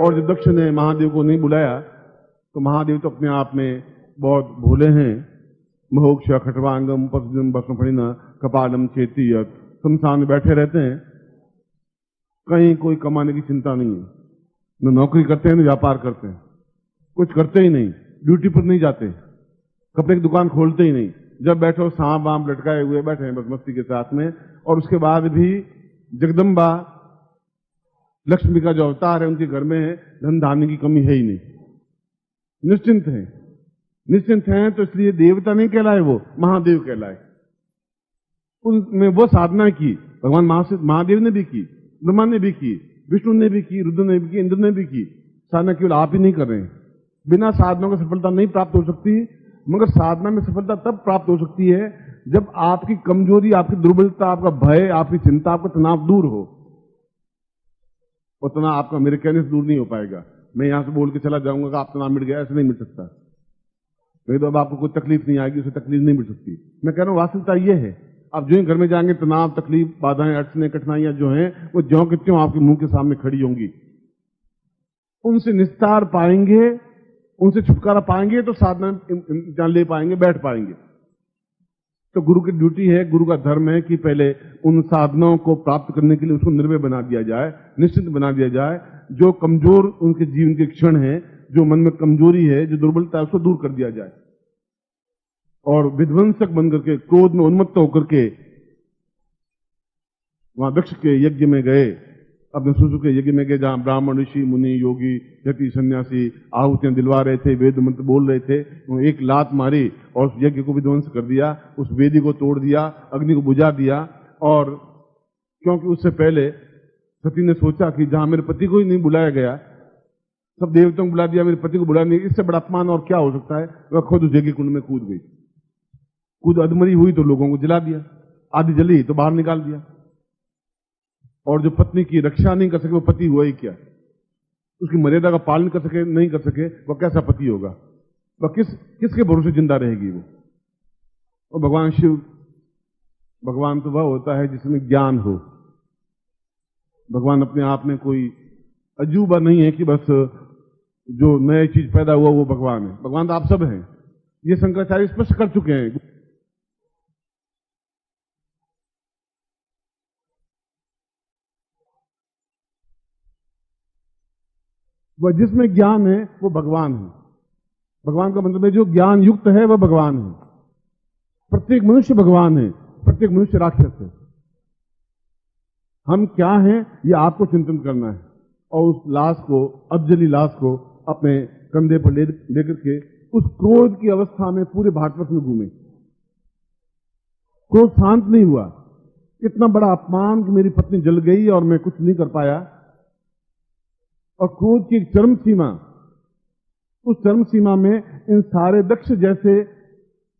और जब दक्ष ने महादेव को नहीं बुलाया तो महादेव तो अपने आप में बहुत भोले हैं। मोक्ष खटवांगम पसम बसफणिना कपालम चेतीयत, शमशान में बैठे रहते हैं, कहीं कोई कमाने की चिंता नहीं है, न नौकरी करते हैं न व्यापार करते हैं, कुछ करते ही नहीं, ड्यूटी पर नहीं जाते, कपड़े की दुकान खोलते ही नहीं, जब बैठो सांप वाम लटकाए हुए बैठे हैं बस मस्ती के साथ में। और उसके बाद भी जगदम्बा लक्ष्मी का जो अवतार है उनके घर में है, धन धान्य की कमी है ही नहीं, निश्चिंत है। निश्चिंत हैं तो इसलिए देवता नहीं कहलाए, वो महादेव कहलाए। उनमें वो साधना की भगवान महादेव ने भी की, ब्रह्मा ने भी की, विष्णु ने भी की, रुद्र ने भी की, इंद्र ने भी की। साधना केवल आप ही नहीं कर रहे हैं। बिना साधना को सफलता नहीं प्राप्त हो सकती, मगर साधना में सफलता तब प्राप्त हो सकती है जब आपकी कमजोरी, आपकी दुर्बलता, आपका भय, आपकी चिंता, आपका तनाव दूर हो। और तनाव आपका मेरे कहने से दूर नहीं हो पाएगा। मैं यहां से बोल के चला जाऊंगा कि आप तनाव मिट गया, ऐसे नहीं मिट सकता। नहीं तो अब आपको कोई तकलीफ नहीं आएगी, उसे तकलीफ नहीं मिट सकती। मैं कह रहा हूं वास्तविकता यह है, आप जो ही घर में जाएंगे तनाव, तकलीफ, बाधाएं, अड़चने, कठिनाइयां जो हैं वो ज्यों की त्यों आपके मुंह के सामने खड़ी होंगी। उनसे निस्तार पाएंगे, उनसे छुटकारा पाएंगे तो साधना जान ले पाएंगे, बैठ पाएंगे। तो गुरु की ड्यूटी है, गुरु का धर्म है कि पहले उन साधनाओं को प्राप्त करने के लिए उसको निर्भय बना दिया जाए, निश्चित बना दिया जाए। जो कमजोर उनके जीवन के क्षण है, जो मन में कमजोरी है, जो दुर्बलता है, उसको दूर कर दिया जाए। और विध्वंसक बन करके, क्रोध में उन्मत्त होकर के वहां दक्ष के यज्ञ में गए, अपने सुसु के यज्ञ में गए, जहां ब्राह्मण, ऋषि, मुनि, योगी, यति, सन्यासी आहुतियां दिलवा रहे थे, वेद मंत्र बोल रहे थे। उन्होंने एक लात मारी और उस यज्ञ को विध्वंस कर दिया, उस वेदी को तोड़ दिया, अग्नि को बुझा दिया। और क्योंकि उससे पहले सती ने सोचा कि जहां मेरे पति को ही नहीं बुलाया गया, सब देवताओं को बुला दिया, मेरे पति को बुला नहीं, इससे बड़ा अपमान और क्या हो सकता है। वह खुद उस यज्ञ कुंड में कूद गई। कूद अधमरी हुई तो लोगों को जला दिया, आधी जली तो बाहर निकाल दिया। और जो पत्नी की रक्षा नहीं कर सके वो पति हुआ ही क्या, उसकी मर्यादा का पालन कर सके नहीं कर सके, वह कैसा पति होगा, वह किसके भरोसे जिंदा रहेगी वो। और भगवान शिव, भगवान तो वह होता है जिसमें ज्ञान हो। भगवान अपने आप में कोई अजूबा नहीं है कि बस जो नई चीज पैदा हुआ वो भगवान है। भगवान तो आप सब हैं, ये शंकराचार्य स्पष्ट कर चुके हैं। वह जिसमें ज्ञान है वो भगवान है। भगवान का मतलब है जो ज्ञान युक्त है वह भगवान है। प्रत्येक मनुष्य भगवान है, प्रत्येक मनुष्य राक्षस है। हम क्या हैं ये आपको चिंतन करना है और उस लाश को, अबजली लाश को अपने कंधे पर लेकर के उस क्रोध की अवस्था में पूरे भारतवर्ष में घूमे। क्रोध शांत नहीं हुआ। इतना बड़ा अपमान कि मेरी पत्नी जल गई और मैं कुछ नहीं कर पाया। और क्रोध की एक चरम सीमा, उस चरम सीमा में इन सारे दक्ष जैसे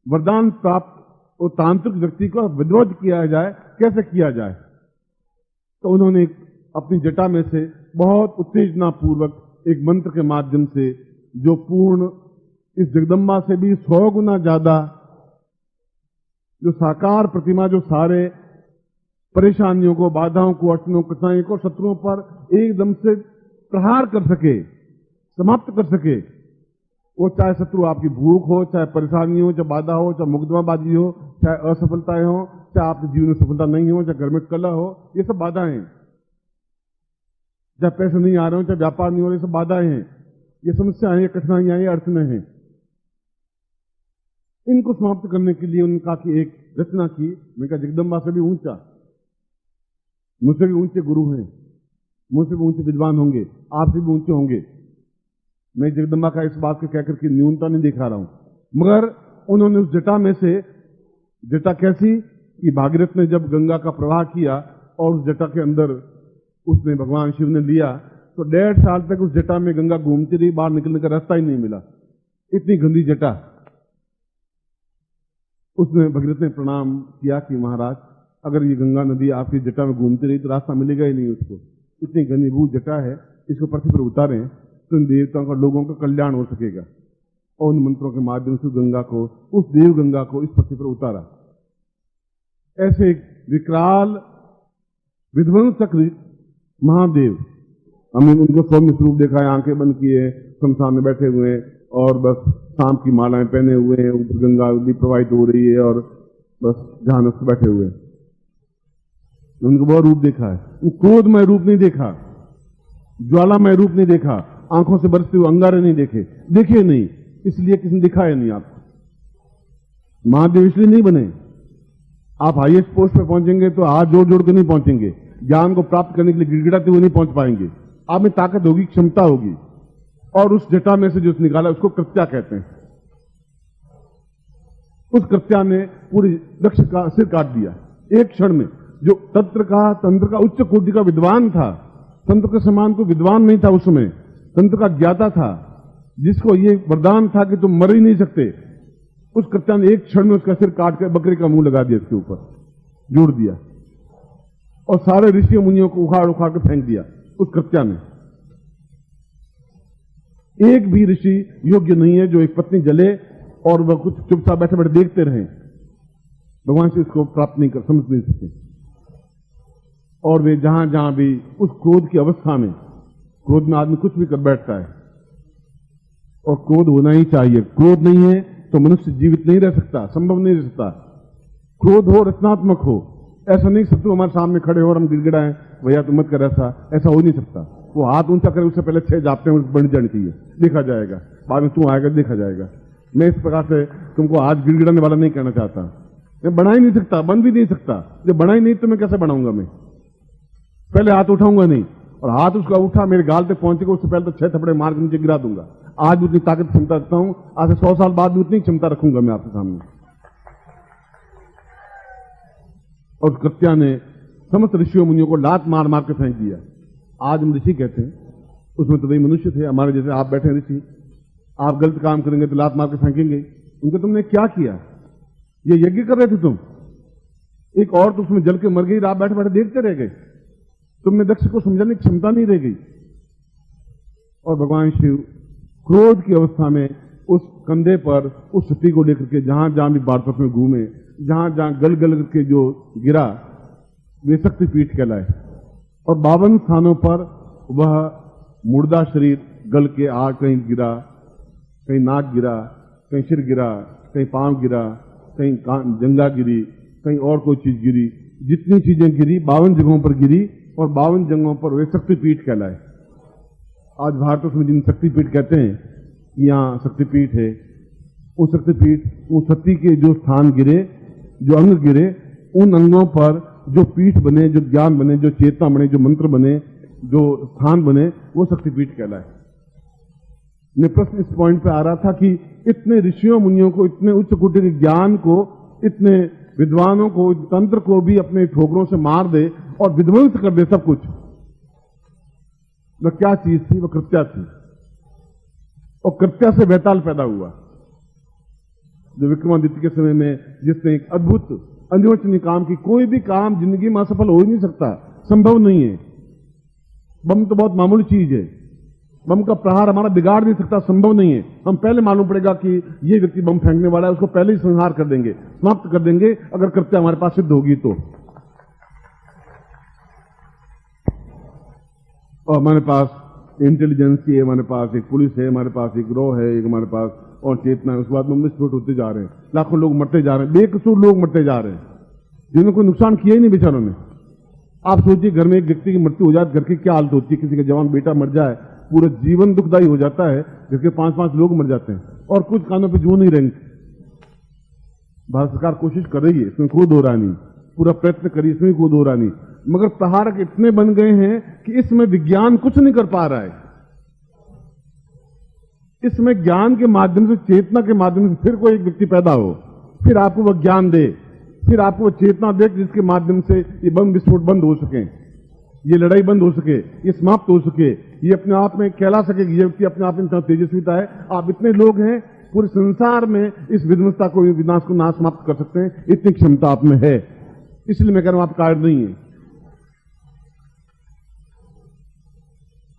वरदान प्राप्त और तांत्रिक व्यक्ति को विद्रोह किया जाए, कैसे किया जाए। तो उन्होंने अपनी जटा में से बहुत उत्तेजना पूर्वक एक मंत्र के माध्यम से, जो पूर्ण इस जगदम्बा से भी 100 गुना ज्यादा, जो साकार प्रतिमा, जो सारे परेशानियों को, बाधाओं को, अड़चनों, कठिनाइयों को, शत्रुओं पर एकदम से प्रहार कर सके, समाप्त कर सके। वो चाहे शत्रु आपकी भूख हो, चाहे परेशानी हो, चाहे बाधा हो, चाहे मुकदमाबाजी हो, चाहे असफलताएं हो, चाहे आपके जीवन में सफलता नहीं हो, चाहे घर में कलह हो, ये सब बाधाएं हैं। चाहे पैसे नहीं आ रहे हो, चाहे व्यापार नहीं हो रहे, ये सब बाधाएं हैं, ये समस्याएं हैं, कठिनाइयां हैं, अड़चनें हैं। इनको समाप्त करने के लिए उनका की एक रचना की। मैं कहा जगदम्बा से भी ऊंचा, मुझसे भी ऊंचे गुरु हैं, मुझसे भी ऊंचे विद्वान होंगे, आपसे भी ऊंचे होंगे। मैं जगदम्बा का इस बात को कहकर के न्यूनता नहीं दिखा रहा हूं, मगर उन्होंने उस जटा में से, जटा कैसी कि भागीरथ ने जब गंगा का प्रवाह किया और उस जटा के अंदर उसने भगवान शिव ने लिया, तो 1.5 साल तक उस जटा में गंगा घूमती रही, बाहर निकलने का रास्ता ही नहीं मिला, इतनी गंदी जटा। उसने भगीरथ ने प्रणाम किया कि महाराज, अगर ये गंगा नदी आपकी जटा में घूमती रही तो रास्ता मिलेगा ही नहीं उसको, इतनी घनीभूत जटा है, इसको पृथ्वी पर उतारें तो इन देवताओं का, लोगों का कल्याण हो सकेगा। और उन मंत्रों के माध्यम से गंगा को, उस देव गंगा को इस पृथ्वी पर उतारा। ऐसे एक विकराल विध्वंसक महादेव हमने उनको सौम्य स्वरूप देखा है, आंखें बंद किए, शमशान में बैठे हुए हैं और बस सांप की मालाएं पहने हुए हैं, ऊपर गंगा नदी प्रवाहित हो रही है और बस जहां से बैठे हुए हैं। उनको वह रूप देखा है, क्रोधमय रूप नहीं देखा, ज्वालामय रूप नहीं देखा, आंखों से बरसते हुए अंगारे नहीं देखे नहीं, इसलिए किसी ने दिखाया नहीं आपको। महादेव इसलिए नहीं बने। आप हाईएस्ट पोस्ट पे पहुंचेंगे तो हाथ जोड़ जोड़ के नहीं पहुंचेंगे, ज्ञान को प्राप्त करने के लिए गिड़गिड़ाते हुए नहीं पहुंच पाएंगे। आप में ताकत होगी, क्षमता होगी, और उस जटा में से जो निकाला उसको कृत्या कहते हैं। उस कृत्या ने पूरी दक्ष का सिर काट दिया एक क्षण में। जो तंत्र का उच्च कोटि का विद्वान था, तंत्र के समान कोई विद्वान नहीं था उस समय, तंत्र का ज्ञाता था, जिसको ये वरदान था कि तुम मर ही नहीं सकते, उस कृत्या ने एक क्षण में उसका सिर काट कर बकरे का मुंह लगा दिया, इसके ऊपर जोड़ दिया और सारे ऋषि मुनियों को उखाड़ उखाड़ के फेंक दिया उस कृत्या में। एक भी ऋषि योग्य नहीं है जो एक पत्नी जले और वह कुछ चुपचाप बैठे बैठे देखते रहे, भगवान से इसको प्राप्त नहीं कर समझ नहीं सके। और वे जहां जहां भी उस क्रोध की अवस्था में, क्रोध में आदमी कुछ भी कर बैठता है, और क्रोध होना ही चाहिए। क्रोध नहीं है तो मनुष्य जीवित नहीं रह सकता, संभव नहीं रह सकता। क्रोध हो, रचनात्मक हो, ऐसा नहीं शत्रु हमारे सामने खड़े हो और हम गिड़गिड़ाएं भैया तुम मत कर, ऐसा हो नहीं सकता। वो हाथ ऊंचा करे उससे पहले 6 जापते हैं बन जानी चाहिए, देखा जाएगा, बाद में तू आएगा देखा जाएगा। मैं इस प्रकार से तुमको आज गिड़गिड़ाने वाला नहीं कहना चाहता, मैं बना ही नहीं सकता, बन भी नहीं सकता। जब बना ही नहीं तो मैं कैसे बनाऊंगा? मैं पहले हाथ उठाऊंगा नहीं, और हाथ उसका उठा मेरे गाल तक पहुंचेगा उससे पहले तो 6 थपड़े मार के नीचे गिरा दूंगा। आज भी उतनी ताकत क्षमता रखता हूं, आज से 100 साल बाद भी उतनी क्षमता रखूंगा मैं आपके सामने। और कृत्या ने समस्त ऋषियों मुनियों को लात मार मार के फेंक दिया। आज हम ऋषि कहते हैं, उसमें तो वही मनुष्य थे हमारे जैसे, आप बैठे ऋषि, आप गलत काम करेंगे तो लात मार के फेंकेंगे। उनके तुमने क्या किया? ये यज्ञ कर रहे थे तुम, एक औरत उसमें जल के मर गई, आप बैठे बैठे देखते रह गए, तुमने दक्ष को समझाने की क्षमता नहीं रह गई। और भगवान शिव क्रोध की अवस्था में उस कंधे पर उस सती को लेकर के जहां जहां भी भारत में घूमे, जहां जहां गल गल करके जो गिरा वे शक्तिपीठ कहलाए। और 52 स्थानों पर वह मुर्दा शरीर गल के आग कहीं गिरा, कहीं नाक गिरा, कहीं सिर गिरा, कहीं पांव गिरा, कहीं जंगा गिरी, कहीं और कोई चीज गिरी। जितनी चीजें गिरी 52 जगहों पर गिरी, और 52 जगहों पर वे शक्तिपीठ कहलाए। आज भारत में जिन शक्तिपीठ कहते हैं कि यहाँ शक्तिपीठ है, वो शक्तिपीठ, वो सती के जो स्थान गिरे, जो अंग गिरे, उन अंगों पर जो पीठ बने, जो ज्ञान बने, जो चेतना बने, जो मंत्र बने, जो स्थान बने, वो शक्तिपीठ कहलाए। मैं प्रश्न इस पॉइंट पे आ रहा था कि इतने ऋषियों मुनियों को, इतने उच्च कोटि के ज्ञान को, इतने विद्वानों को, तंत्र को भी अपने ठोकरों से मार दे और विध्वंस कर दे सब कुछ। वह क्या चीज थी? वह कृत्या थी, और कृत्या से बैताल पैदा हुआ। जो विक्रमादित्य के समय में जिसने एक अद्भुत अनिर्वचनीय काम की, कोई भी काम जिंदगी में असफल हो ही नहीं सकता, संभव नहीं है। बम तो बहुत मामूली चीज है, बम का प्रहार हमारा बिगाड़ नहीं सकता, संभव नहीं है। हम पहले मालूम पड़ेगा कि ये व्यक्ति बम फेंकने वाला है, उसको पहले ही संहार कर देंगे, समाप्त कर देंगे, अगर कृत्या हमारे पास सिद्ध होगी तो। और हमारे पास इंटेलिजेंस है, हमारे पास एक पुलिस है, हमारे पास एक ग्रोह है, एक हमारे पास और चेतना है। उसके बाद में विस्फोट होते जा रहे हैं, लाखों लोग मरते जा रहे हैं, बेकसूर लोग मरते जा रहे हैं, जिन्होंने कोई नुकसान किया ही नहीं बेचारों ने। आप सोचिए, घर में एक व्यक्ति की मृत्यु हो जाए, घर की क्या हालत होती है? किसी का जवान बेटा मर जाए, पूरा जीवन दुखदायी हो जाता है, घर के 5-5 लोग मर जाते हैं, और कुछ कानों पे जो नहीं रहेंगे। भारत सरकार कोशिश कर रही है, इसमें कोई दो राय नहीं, पूरा प्रयत्न करिए, इसमें कोई दो राय नहीं, मगर प्रहारक इतने बन गए हैं कि इसमें विज्ञान कुछ नहीं कर पा रहा है। इसमें ज्ञान के माध्यम से, चेतना के माध्यम से फिर कोई एक व्यक्ति पैदा हो, फिर आपको वह ज्ञान दे, फिर आपको चेतना दे जिसके माध्यम से ये बम विस्फोट बंद हो सके, ये लड़ाई बंद हो सके, ये समाप्त हो सके, ये अपने आप में कहला सके कि ये व्यक्ति अपने आप में इतना तेजस्वीता है। आप इतने लोग हैं पूरे संसार में, इस विध्वंसता को, विनाश को नाश समाप्त कर सकते हैं, इतनी क्षमता आप में है। इसलिए मैं कह रहा हूं आप कायर नहीं है।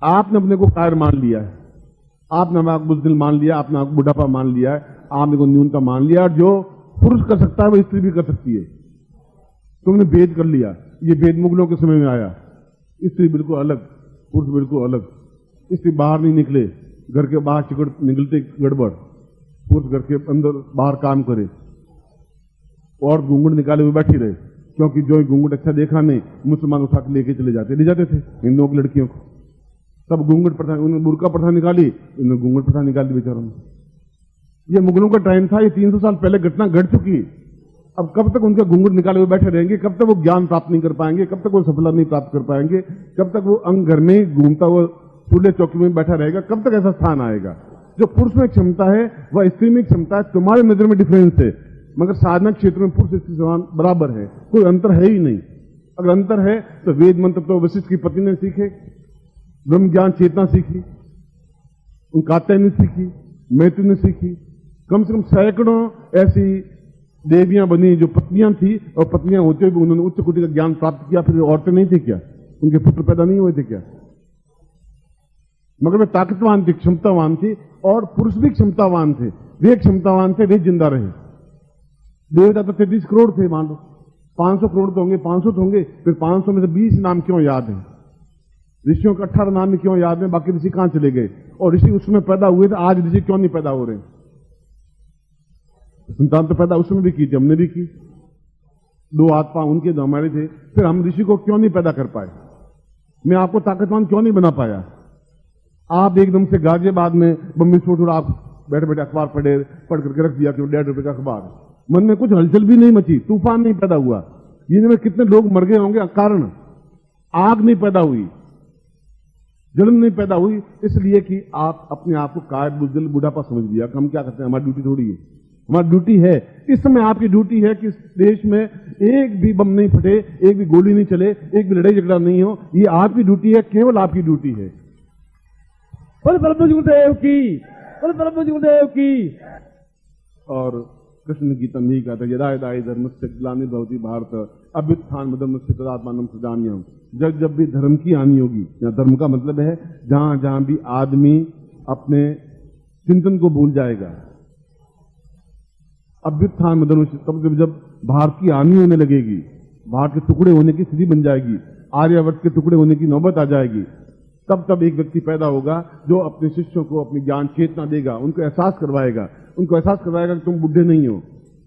आपने अपने को कायर मान लिया है, आपने आपको बुज़दिल मान लिया, आपने आपको बुढ़ापा मान लिया है, आपने को न्यूनता मान लिया। जो पुरुष कर सकता है वो स्त्री भी कर सकती है। तुमने भेद कर लिया, ये भेद मुगलों के समय में आया, स्त्री बिल्कुल अलग, पुरुष बिल्कुल अलग, इसलिए बाहर नहीं निकले, घर के बाहर चिकट निकलते गड़बड़, पुरुष घर के अंदर बाहर काम करे और घूंघट निकाले हुए बैठी रहे, क्योंकि जो घूंघट अच्छा देखा नहीं मुसलमान उठा के लेके चले जाते थे हिंदुओं की लड़कियों को, सब घूंघट प्रथा, उन्होंने बुर्का प्रथा निकाली, उन्होंने घूंघट प्रथा निकाली बेचारों ने। ये मुगलों का टाइम था, ये 300 साल पहले घटना घट चुकी। अब कब तक उनके घूंघट निकाले हुए बैठे रहेंगे, कब तक वो ज्ञान प्राप्त नहीं कर पाएंगे, कब तक वो सफलता नहीं प्राप्त कर पाएंगे, कब तक वो अंग घर में ही घूमता हुआ चूल्हे चौकी में बैठा रहेगा, कब तक ऐसा स्थान आएगा। जो पुरुष में क्षमता है वह स्त्री में क्षमता है, तुम्हारे नजर में डिफरेंस है, मगर साधना क्षेत्र में पुरुष स्त्री समान बराबर है, कोई अंतर है ही नहीं। अगर अंतर है तो वेद मंत्र तो वशिष्ठ की पत्नी ने सीखे, ब्रह्म ज्ञान चेतना सीखी, कात्यायनी ने सीखी, मैत्री ने सीखी, कम से कम सैकड़ों ऐसी देवियां बनी जो पत्नियां थी, और पत्नियां होते हुए उन्होंने उच्च कोटि का ज्ञान प्राप्त किया। फिर औरतें नहीं थी क्या, उनके पुत्र पैदा नहीं हुए थे क्या? मगर वे ताकतवान थी, क्षमतावान थी, और पुरुष भी क्षमतावान थे, वे क्षमतावान थे, वे जिंदा रहे। देवता तो 33 करोड़ थे, मान लो 500 करोड़ तो होंगे, 500 तो होंगे, फिर 500 में से 20 नाम क्यों याद है? ऋषियों का 18 नाम क्यों याद है? बाकी ऋषि कहां चले गए? और ऋषि उसमें पैदा हुए थे, आज ऋषि क्यों नहीं पैदा हो रहे? संतान तो पैदा उसमें भी की थी, हमने भी की, 2 हाथ पांव उनके हमारे थे, फिर हम ऋषि को क्यों नहीं पैदा कर पाए? मैं आपको ताकतवान क्यों नहीं बना पाया? आप एकदम से गाजियाबाद में बम विस्फोट हुआ, आप बैठे बैठे अखबार पढ़ करके रख दिया कि 1.5 रुपए का अखबार, मन में कुछ हलचल भी नहीं मची, तूफान नहीं पैदा हुआ, इनमें कितने लोग मर गए होंगे, कारण आग नहीं पैदा हुई, जलन नहीं पैदा हुई, इसलिए कि आप अपने आप को कायद बुजदिल बुढ़ापा समझ लिया। हम क्या करते हैं, हमारी ड्यूटी थोड़ी है, हमारी ड्यूटी है, इस समय आपकी ड्यूटी है कि इस देश में एक भी बम नहीं फटे, एक भी गोली नहीं चले, एक भी लड़ाई झगड़ा नहीं हो, ये आपकी ड्यूटी है, केवल आपकी ड्यूटी है। बोल प्रभु गुरुदेव की, बोल प्रभु गुरुदेव की। और कृष्ण गीता नहीं कहता, यदा यदा धर्मस्य ग्लानिर्भवति भारत अभ्युत्थान धर्मस्य तदात्मानं सृजाम्यहम्। जब जब भी धर्म की हानि होगी, यहाँ धर्म का मतलब है जहां जहां भी आदमी अपने चिंतन को भूल जाएगा, अभ्युत्थान धर्मस्य, तब जब भारत की हानि होने लगेगी, भारत के टुकड़े होने की स्थिति बन जाएगी, आर्यावर्त के टुकड़े होने की नौबत आ जाएगी, तब एक व्यक्ति पैदा होगा जो अपने शिष्यों को अपनी ज्ञान चेतना देगा, उनको एहसास करवाएगा कि तुम बुढ़े नहीं हो,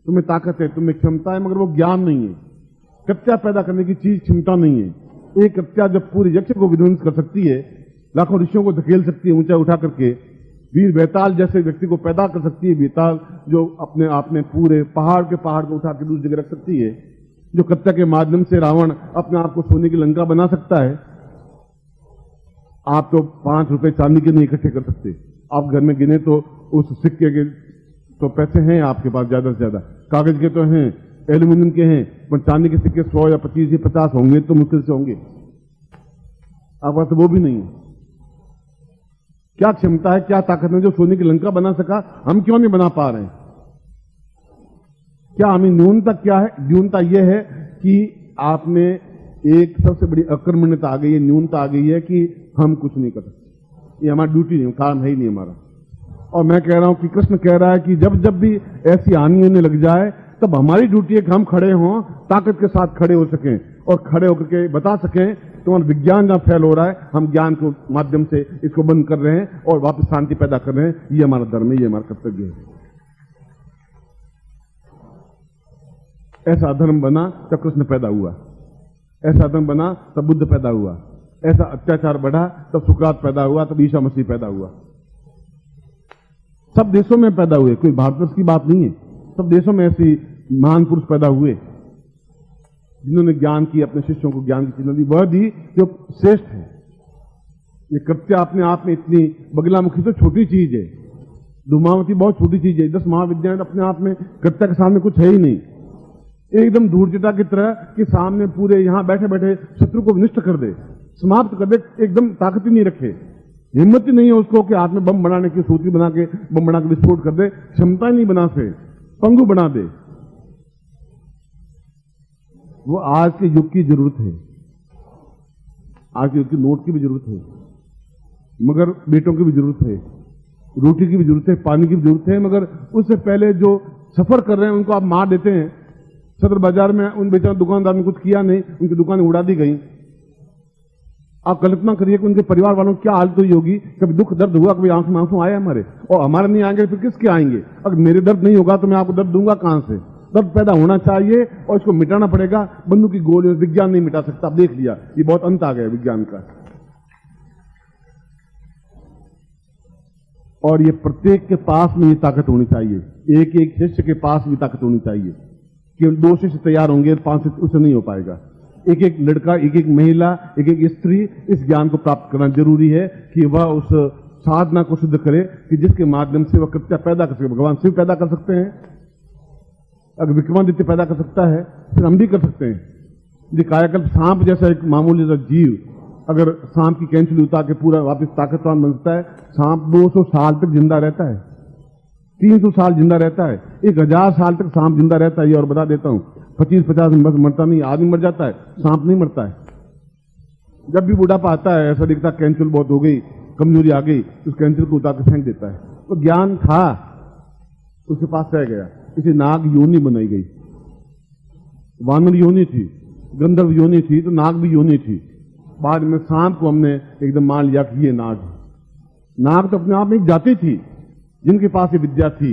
तुम्हें ताकत है, तुम्हें क्षमता है, मगर वो ज्ञान नहीं है। कच्चा पैदा करने की चीज क्षमता नहीं है। एक कच्चा जब पूरे यक्ष को विध्वंस कर सकती है, लाखों ऋषियों को धकेल सकती है ऊंचा उठा करके, वीर बेताल जैसे व्यक्ति को पैदा कर सकती है, बेताल जो अपने आप में पूरे पहाड़ को उठा के दूसरी जगह रख सकती है, जो कच्चा के माध्यम से रावण अपने आप को सोने की लंका बना सकता है। आप तो 5 रुपए चांदी के नहीं इकट्ठे कर सकते, आप घर में गिने तो उस सिक्के के तो पैसे हैं आपके पास ज्यादा से ज्यादा, कागज के तो हैं, एल्यूमिनियम के हैं, पर चांदी के सिक्के 100 या 25 या 50 होंगे तो मुश्किल से होंगे, आपके पास तो वो भी नहीं है। क्या क्षमता है, क्या ताकत है जो सोने की लंका बना सका, हम क्यों नहीं बना पा रहे हैं? क्या हमें न्यूनता क्या है? न्यूनता यह है कि आपने एक सबसे बड़ी अकर्मण्यता आ गई है, न्यूनता आ गई है कि हम कुछ नहीं कर सकते, ये हमारी ड्यूटी नहीं, काम है ही नहीं हमारा। और मैं कह रहा हूं कि कृष्ण कह रहा है कि जब जब भी ऐसी हानि होने लग जाए, तब हमारी ड्यूटी है कि हम खड़े हों, ताकत के साथ खड़े हो सकें, और खड़े होकर के बता सकें तुम्हारा विज्ञान जहां फैल हो रहा है, हम ज्ञान के माध्यम से इसको बंद कर रहे हैं और वापस शांति पैदा कर रहे हैं। ये हमारा धर्म है, ये हमारा कर्तव्य है। ऐसा धर्म बना तब कृष्ण पैदा हुआ, ऐसा धर्म बना तब बुद्ध पैदा हुआ, ऐसा अत्याचार बढ़ा तब सुकरात पैदा हुआ, तब ईसा मसीह पैदा हुआ। सब देशों में पैदा हुए, कोई भारतवर्ष की बात नहीं है, सब देशों में ऐसी महान पुरुष पैदा हुए जिन्होंने ज्ञान की, अपने शिष्यों को ज्ञान की चेतना दी, वह दी जो श्रेष्ठ है। ये कृत्य अपने आप में इतनी, बगलामुखी तो छोटी चीज है, धूमावती बहुत छोटी चीज है, 10 महाविद्यालय अपने आप में कृत्य के सामने कुछ है ही नहीं, एकदम धूर्जटा की तरह कि सामने पूरे यहां बैठे बैठे शत्रु को नष्ट कर दे, समाप्त कर दे, एकदम ताकत ही नहीं रखे, हिम्मत ही नहीं है उसको कि हाथ में बम बनाने की, सूत्री बना के बम बना के विस्फोट कर दे, क्षमता ही नहीं बना से, पंगु बना दे। वो आज के युग की जरूरत है, आज के युग की नोट की भी जरूरत है, मगर बेटों की भी जरूरत है, रोटी की भी जरूरत है, पानी की भी जरूरत है, मगर उससे पहले जो सफर कर रहे हैं उनको आप मार देते हैं। सदर बाजार में उन बेचारों दुकानदार ने कुछ किया नहीं, उनकी दुकानें उड़ा दी गई। आप कल्पना करिए कि उनके परिवार वालों की क्या हालत हुई होगी, कभी दुख दर्द हुआ, कभी आंसू आंसू आए हमारे, और हमारे नहीं आएंगे फिर किसके आएंगे? अगर मेरे दर्द नहीं होगा तो मैं आपको दर्द दूंगा कहां से? दर्द पैदा होना चाहिए और इसको मिटाना पड़ेगा। बंदूक की गोली विज्ञान नहीं मिटा सकता। आप देख लिया, ये बहुत अंत आ गया विज्ञान का। और ये प्रत्येक के पास में ये ताकत होनी चाहिए, एक एक शिष्य के पास भी ताकत होनी चाहिए कि 2 शिष्य तैयार होंगे, 5 शिष्य उससे नहीं हो पाएगा। एक एक लड़का, एक एक महिला, एक एक स्त्री इस ज्ञान को प्राप्त करना जरूरी है कि वह उस साधना को सिद्ध करे कि जिसके माध्यम से वह कृत्य पैदा कर सके। भगवान शिव पैदा कर सकते हैं, अगर विक्रमादित्य पैदा कर सकता है, फिर हम भी कर सकते हैं। ये कायाकल्प सांप जैसा एक मामूली सा जीव अगर सांप की कैंचुली उतार के पूरा वापस ताकतवान बनता है, सांप 200 साल तक जिंदा रहता है, 300 साल जिंदा रहता है, 1000 साल तक सांप जिंदा रहता है। ये और बता देता हूं, 25-50 में मरता नहीं, आदमी मर जाता है, सांप नहीं मरता है। जब भी बुढ़ापा आता है, ऐसा दिखता कैंचुल बहुत हो गई, कमजोरी आ गई, उस कैंचुल को उतार के फेंक देता है। तो ज्ञान था, उसके पास रह गया। इसे नाग योनि बनाई गई। वानर योनि थी, गंधर्व योनि थी, तो नाग भी योनि थी। बाद में सांप को हमने एकदम मान लिया कि ये नाग है। नाग तो अपने आप में एक जाति थी जिनके पास ये विद्या थी।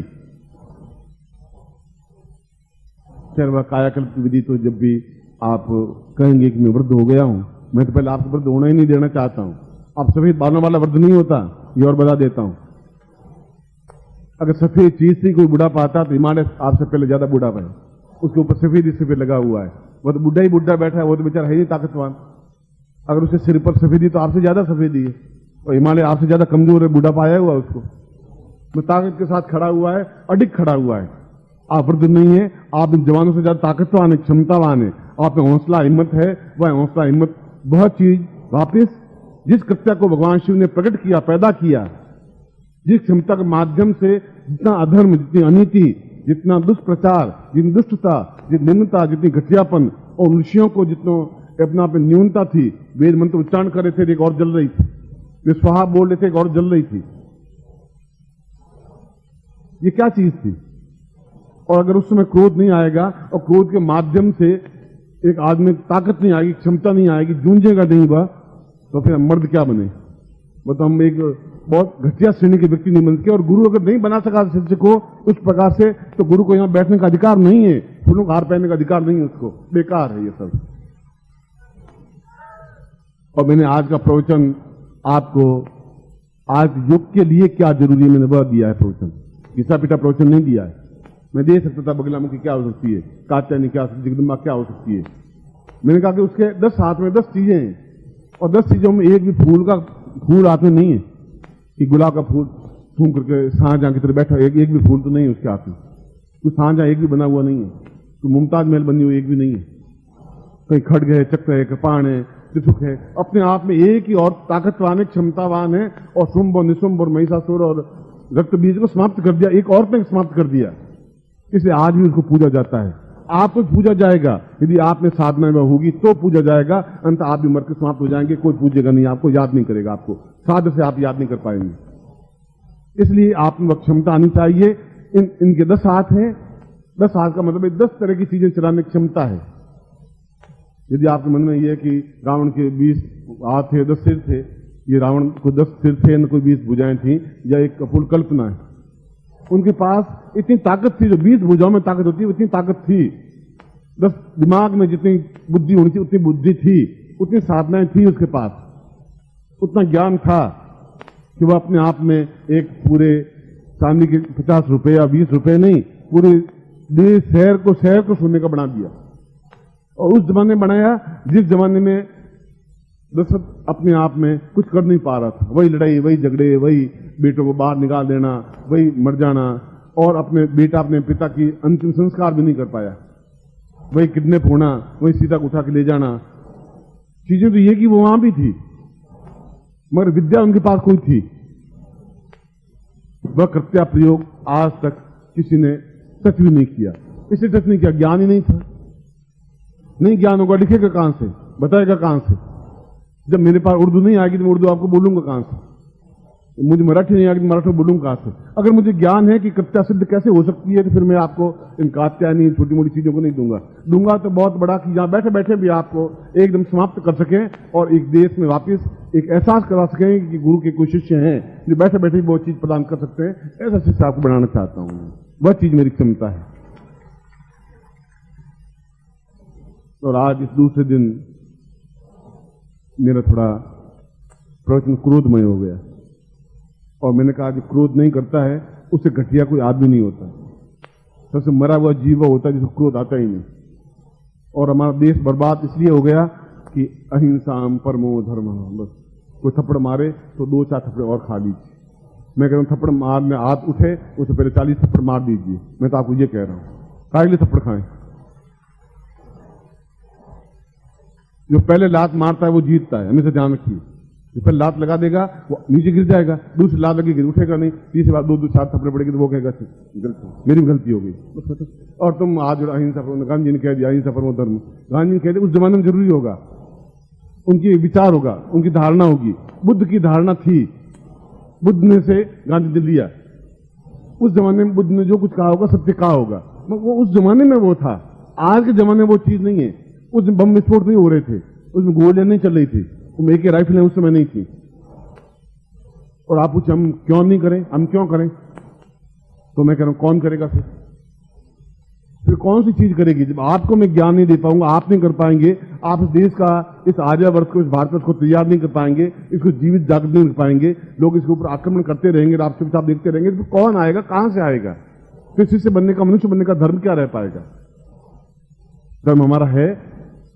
खैर वह कायाकल्प की विधि तो जब भी आप कहेंगे कि मैं वृद्ध हो गया हूं, मैं तो पहले आपको वृद्ध होना ही नहीं देना चाहता हूं। आप सफेद बालों वाला वृद्ध नहीं होता, ये और बता देता हूं। अगर सफेद चीज से कोई बुढ़ा पाता तो हिमालय आपसे पहले ज्यादा बुढ़ा है, उसके ऊपर सफेद ही सफेद लगा हुआ है, वह तो बुढ़ा ही बुढ़ा बैठा है, वो तो बेचारा है ही ताकतवान। अगर उसके सिर पर सफेदी तो आपसे ज्यादा सफेदी है, और हिमालय आपसे ज्यादा कमजोर है, बुढ़ा पाया हुआ उसको, मैं ताकत के साथ खड़ा हुआ है, अडिग खड़ा हुआ है। आप वृद्ध नहीं है, आप इन जवानों से ज्यादा ताकतवान है, क्षमतावान है, आप में हौसला हिम्मत है। वह हौसला हिम्मत वह चीज वापिस जिस कृत्य को भगवान शिव ने प्रकट किया, पैदा किया, जिस क्षमता के माध्यम से जितना अधर्म, जितनी अनीति, जितना दुष्प्रचार, जितनी दुष्टता, जितनी निम्नता, जितनी घटियापन, और ऋषियों को जितना अपना पे न्यूनता थी, वेद मंत्र उच्चारण कर रहे थे, एक और जल रही थी, वे स्वाहा बोल रहे थे, एक और जल रही थी। ये क्या चीज थी? और अगर उस समय क्रोध नहीं आएगा और क्रोध के माध्यम से एक आदमी ताकत नहीं आएगी, क्षमता नहीं आएगी, जूझेगा नहीं वह, तो फिर मर्द क्या बने? वो तो हम एक बहुत घटिया श्रेणी के व्यक्ति नहीं बनते। और गुरु अगर नहीं बना सका शिष्य को उस प्रकार से, तो गुरु को यहां बैठने का अधिकार नहीं है, फूलों का हार पहनने का अधिकार नहीं है उसको, बेकार है ये सब। और मैंने आज का प्रवचन आपको आज युग के लिए क्या जरूरी है मैंने वह दिया है प्रवचन, घिसा पिटा प्रवचन नहीं दिया है। मैं दे सकता था बगलामुखी क्या हो सकती है, कात्यायनी क्या हो सकती है, जगदम्बा क्या हो सकती है। मैंने कहा कि उसके 10 हाथ में 10 चीजें हैं, और 10 चीजों में एक भी फूल हाथ में नहीं है कि गुलाब का फूल सूंघ करके शाहजहां की तरह बैठा, एक भी फूल तो नहीं है उसके हाथ में। तो शाहजहां एक भी बना हुआ नहीं है, तो मुमताज महल बनी हुई एक भी नहीं है। कहीं खड्ग है, चक्र है, कृपाण है, त्रिशूल है, अपने आप में एक ही और ताकतवान है, क्षमतावान है। और शुंभ और निशुंभ और महिषासुर और रक्त बीज को समाप्त कर दिया, एक और ने समाप्त कर दिया। इसलिए आज भी उसको पूजा जाता है। आपको पूजा जाएगा, यदि आप में साधना में होगी तो पूजा जाएगा, अंत आप भी मर के समाप्त हो जाएंगे, कोई पूजेगा नहीं, आपको याद नहीं करेगा, आपको साध से आप याद नहीं कर पाएंगे। इसलिए आप में क्षमता आनी चाहिए। इनके 10 हाथ हैं, 10 हाथ का मतलब 10 तरह की चीजें चलाने की क्षमता है। यदि आपके मन में यह है कि रावण के 20 हाथ थे, 10 सिर थे, ये रावण को 10 सिर थे, न कोई 20 भुजाएं थी, या एक कपूर कल्पना है। उनके पास इतनी ताकत थी, जो 20 भुजाओं में ताकत होती है उतनी ताकत थी। 10 दिमाग में जितनी बुद्धि होनी थी उतनी बुद्धि थी, उतनी साधनाएं थी उसके पास, उतना ज्ञान था कि वह अपने आप में एक पूरे चांदी के 50 रुपए या 20 रुपए नहीं, पूरे देश शहर को सोने का बना दिया। और उस जमाने में बनाया जिस जमाने में दशरथ अपने आप में कुछ कर नहीं पा रहा था। वही लड़ाई, वही झगड़े, वही बेटों को बाहर निकाल देना, वही मर जाना, और अपने बेटा अपने पिता की अंतिम संस्कार भी नहीं कर पाया, वही किडनैप होना, वही सीता को उठा के ले जाना। चीजें तो ये कि वो वहां भी थी, मगर विद्या उनके पास कोई थी। वह कृत्या प्रयोग आज तक किसी ने टच भी नहीं किया। इसलिए टच नहीं किया, ज्ञान ही नहीं था। नहीं ज्ञान होगा, लिखेगा कहां से, बताएगा कहां से? जब मेरे पास उर्दू नहीं आएगी तो मैं उर्दू आपको बोलूंगा कहां से? मुझे मराठी नहीं आती, मराठी बोलूं कहां से? अगर मुझे ज्ञान है कि कृत्या सिद्ध कैसे हो सकती है, तो फिर मैं आपको इन कात्यायनी छोटी मोटी चीजों को नहीं दूंगा तो बहुत बड़ा कि यहां बैठे बैठे भी आपको एकदम समाप्त कर सकें और एक देश में वापस एक एहसास करा सकें कि गुरु के कोई शिष्य हैं जो बैठे बैठे वो चीज प्रदान कर सकते हैं। ऐसा शिष्य आपको बनाना चाहता हूं, वह चीज मेरी क्षमता है। और आज इस दूसरे दिन मेरा थोड़ा प्रवचन क्रोधमय हो गया और मैंने कहा जो क्रोध नहीं करता है उससे घटिया कोई आदमी नहीं होता, सबसे मरा हुआ जीव होता है जिसको क्रोध आता ही नहीं। और हमारा देश बर्बाद इसलिए हो गया कि अहिंसा परमो धर्म, बस कोई थप्पड़ मारे तो 2-4 थप्पड़ और खा लीजिए। मैं कह रहा हूं थप्पड़ मारने हाथ उठे उससे पहले 40 थप्पड़ मार दीजिए। मैं तो आपको ये कह रहा हूं, काहे लिए थप्पड़ खाएं? जो पहले लात मारता है वो जीतता है, हमेशा ध्यान रखिए। जो पहले लात लगा देगा वो नीचे गिर जाएगा, दूसरी लात लगेगी उठेगा नहीं, तीसरी बार 2-4 थप्पड़ पड़ेगी तो वो कहेगा मेरी गलती हो गई। और तुम आज अहिंसा, गांधी जी ने कह दिया अहिंसा परमो धर्म, गांधी जी ने कह दिया, उस जमाने में जरूरी होगा, उनकी विचार होगा, उनकी धारणा होगी। बुद्ध की धारणा थी, बुद्ध ने से गांधी ने लिया। उस जमाने में बुद्ध ने जो कुछ कहा होगा सत्य कहा होगा, वो उस जमाने में वो था। आज के जमाने में वो चीज नहीं है। उसमें बम विस्फोट नहीं हो रहे थे, उसमें गोलियां नहीं चल रही थी, उसमें एक राइफलें उस समय नहीं थी। और आप पूछे हम क्यों नहीं करें, हम क्यों करें? तो मैं कह रहा हूं कौन करेगा? फिर कौन सी चीज करेगी? जब आपको मैं ज्ञान नहीं दे पाऊंगा, आप नहीं कर पाएंगे, आप इस देश का, इस आर्यावर्त को, इस भारतवर्ष को तैयार नहीं कर पाएंगे, इसको जीवित जागृत नहीं कर पाएंगे, लोग इसके ऊपर आक्रमण करते रहेंगे, आप चुपचाप देखते रहेंगे, तो कौन आएगा? कहां से आएगा? फिर शिष्य बनने का, मनुष्य बनने का धर्म क्या रह पाएगा? धर्म हमारा है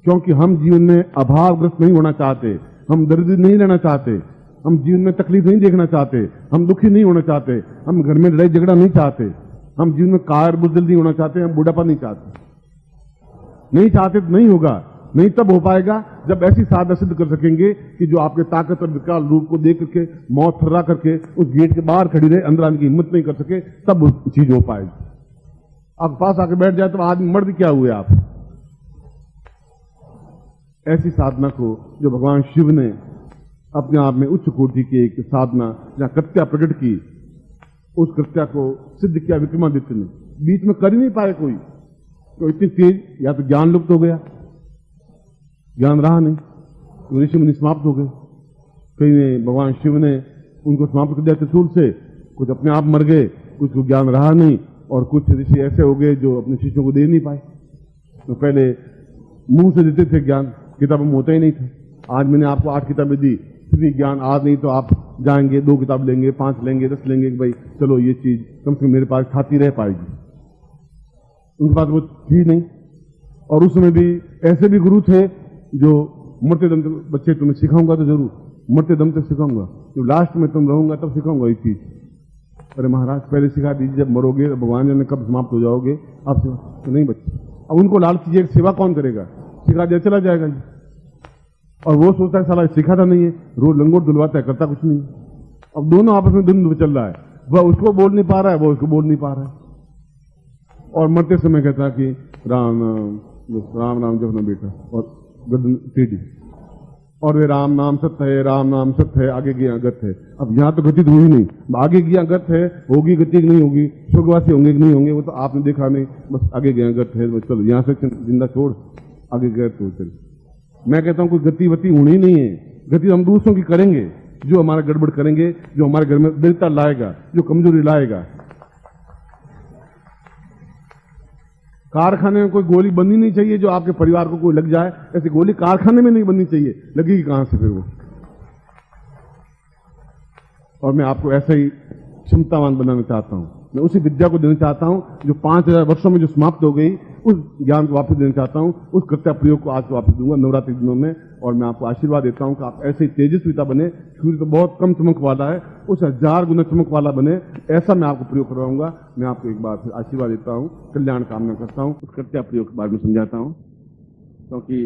क्योंकि हम जीवन में अभावग्रस्त नहीं होना चाहते, हम दरिद्र नहीं रहना चाहते, हम जीवन में तकलीफ नहीं देखना चाहते, हम दुखी नहीं होना चाहते, हम घर में लड़ाई झगड़ा नहीं चाहते, हम जीवन में कार बुजदिल नहीं होना चाहते, हम बुढ़ापा नहीं चाहते। नहीं चाहते तो नहीं होगा, नहीं तब हो पाएगा जब ऐसी साधना सिद्ध कर सकेंगे कि जो आपके ताकत और विकराल रूप को देख करके मौत थर्रा करके उस गेट के बाहर खड़ी रहे, अंदर आने की हिम्मत नहीं कर सके, तब वो चीज हो पाएगी। आप पास आके बैठ जाए तो आदमी मर्द क्या हुए आप? ऐसी साधना को जो भगवान शिव ने अपने आप में उच्च कोटि की एक साधना जहां कृत्या प्रकट की, उस कृत्या को सिद्ध किया विक्रमादित्य ने, बीच में कर ही नहीं पाए कोई। तो इतनी तेज, या तो ज्ञान लुप्त हो गया, ज्ञान रहा नहीं, तो ऋषि मुनि समाप्त हो गए। कई ने, भगवान शिव ने उनको समाप्त कर दिया त्रिशूल से, कुछ अपने आप मर गए, कुछ को ज्ञान रहा नहीं, और कुछ ऋषि ऐसे हो गए जो अपने शिष्यों को दे नहीं पाए। तो पहले मुंह से देते थे ज्ञान, किताबों में होता ही नहीं था। आज मैंने आपको 8 किताबें दी, फिर भी ज्ञान आज नहीं तो आप जाएंगे 2 किताब लेंगे, 5 लेंगे, 10 लेंगे कि भाई चलो ये चीज कम से कम मेरे पास खाती रह पाएगी। उनके पास वो थी नहीं। और उस समय भी ऐसे भी गुरु थे जो मरते दम तक, बच्चे तुम्हें सिखाऊंगा तो जरूर, मरते दम तक सिखाऊंगा, तो लास्ट में तुम रहूंगा तब सिखाऊंगा ये चीज। अरे महाराज पहले सिखा दीजिए, जब मरोगे भगवान जाने कब समाप्त हो जाओगे आप तो नहीं बच्चे। अब उनको लालच कीजिए, सेवा कौन करेगा? सिखा दिया चला जाएगा जी। और वो सोचता है साला सिखाता नहीं है, रोज लंगोट दुलवाता है, करता कुछ नहीं। अब दोनों आपस में द्वंद्व चल रहा है, वह उसको बोल नहीं पा रहा है, वो उसको बोल नहीं पा रहा है। और मरते समय कहता है कि राम राम राम जपना बेटा, और गर्दन टेढ़ी, और वे राम नाम सत्य है, राम नाम सत्य है, आगे गया गत है। अब यहाँ तो गति तो हुई नहीं, आगे गया गत है, होगी गति नहीं होगी, स्वर्गवासी होंगे कि नहीं होंगे वो तो आपने देखा नहीं, बस आगे गया गत है, बस चलो यहाँ से जिंदा छोड़, आगे गए तो चल। मैं कहता हूं कोई गति वती होनी नहीं है, गति हम दूसरों की करेंगे, जो हमारा गड़बड़ करेंगे, जो हमारे घर में बेहतर लाएगा, जो कमजोरी लाएगा। कारखाने में कोई गोली बननी नहीं चाहिए जो आपके परिवार को कोई लग जाए, ऐसी गोली कारखाने में नहीं बननी चाहिए, लगेगी कहां से फिर वो। और मैं आपको ऐसा ही क्षमतावान बनाना चाहता हूं, मैं उसी विद्या को देना चाहता हूं जो 5000 वर्षों में जो समाप्त हो गई, उस ज्ञान को वापस देना चाहता हूं, उस कृत्या प्रयोग को आज वापस दूंगा नवरात्रि दिनों में। और मैं आपको आशीर्वाद देता हूं कि आप ऐसे ही तेजस्विता बने, सूर्य तो बहुत कम चमक वाला है, उस 1000 गुना चमक वाला बने, ऐसा मैं आपको प्रयोग करवाऊंगा। मैं आपको एक बार फिर आशीर्वाद देता हूं, कल्याण कामना करता हूं, उस कृत्या प्रयोग के बारे में समझाता हूं, क्योंकि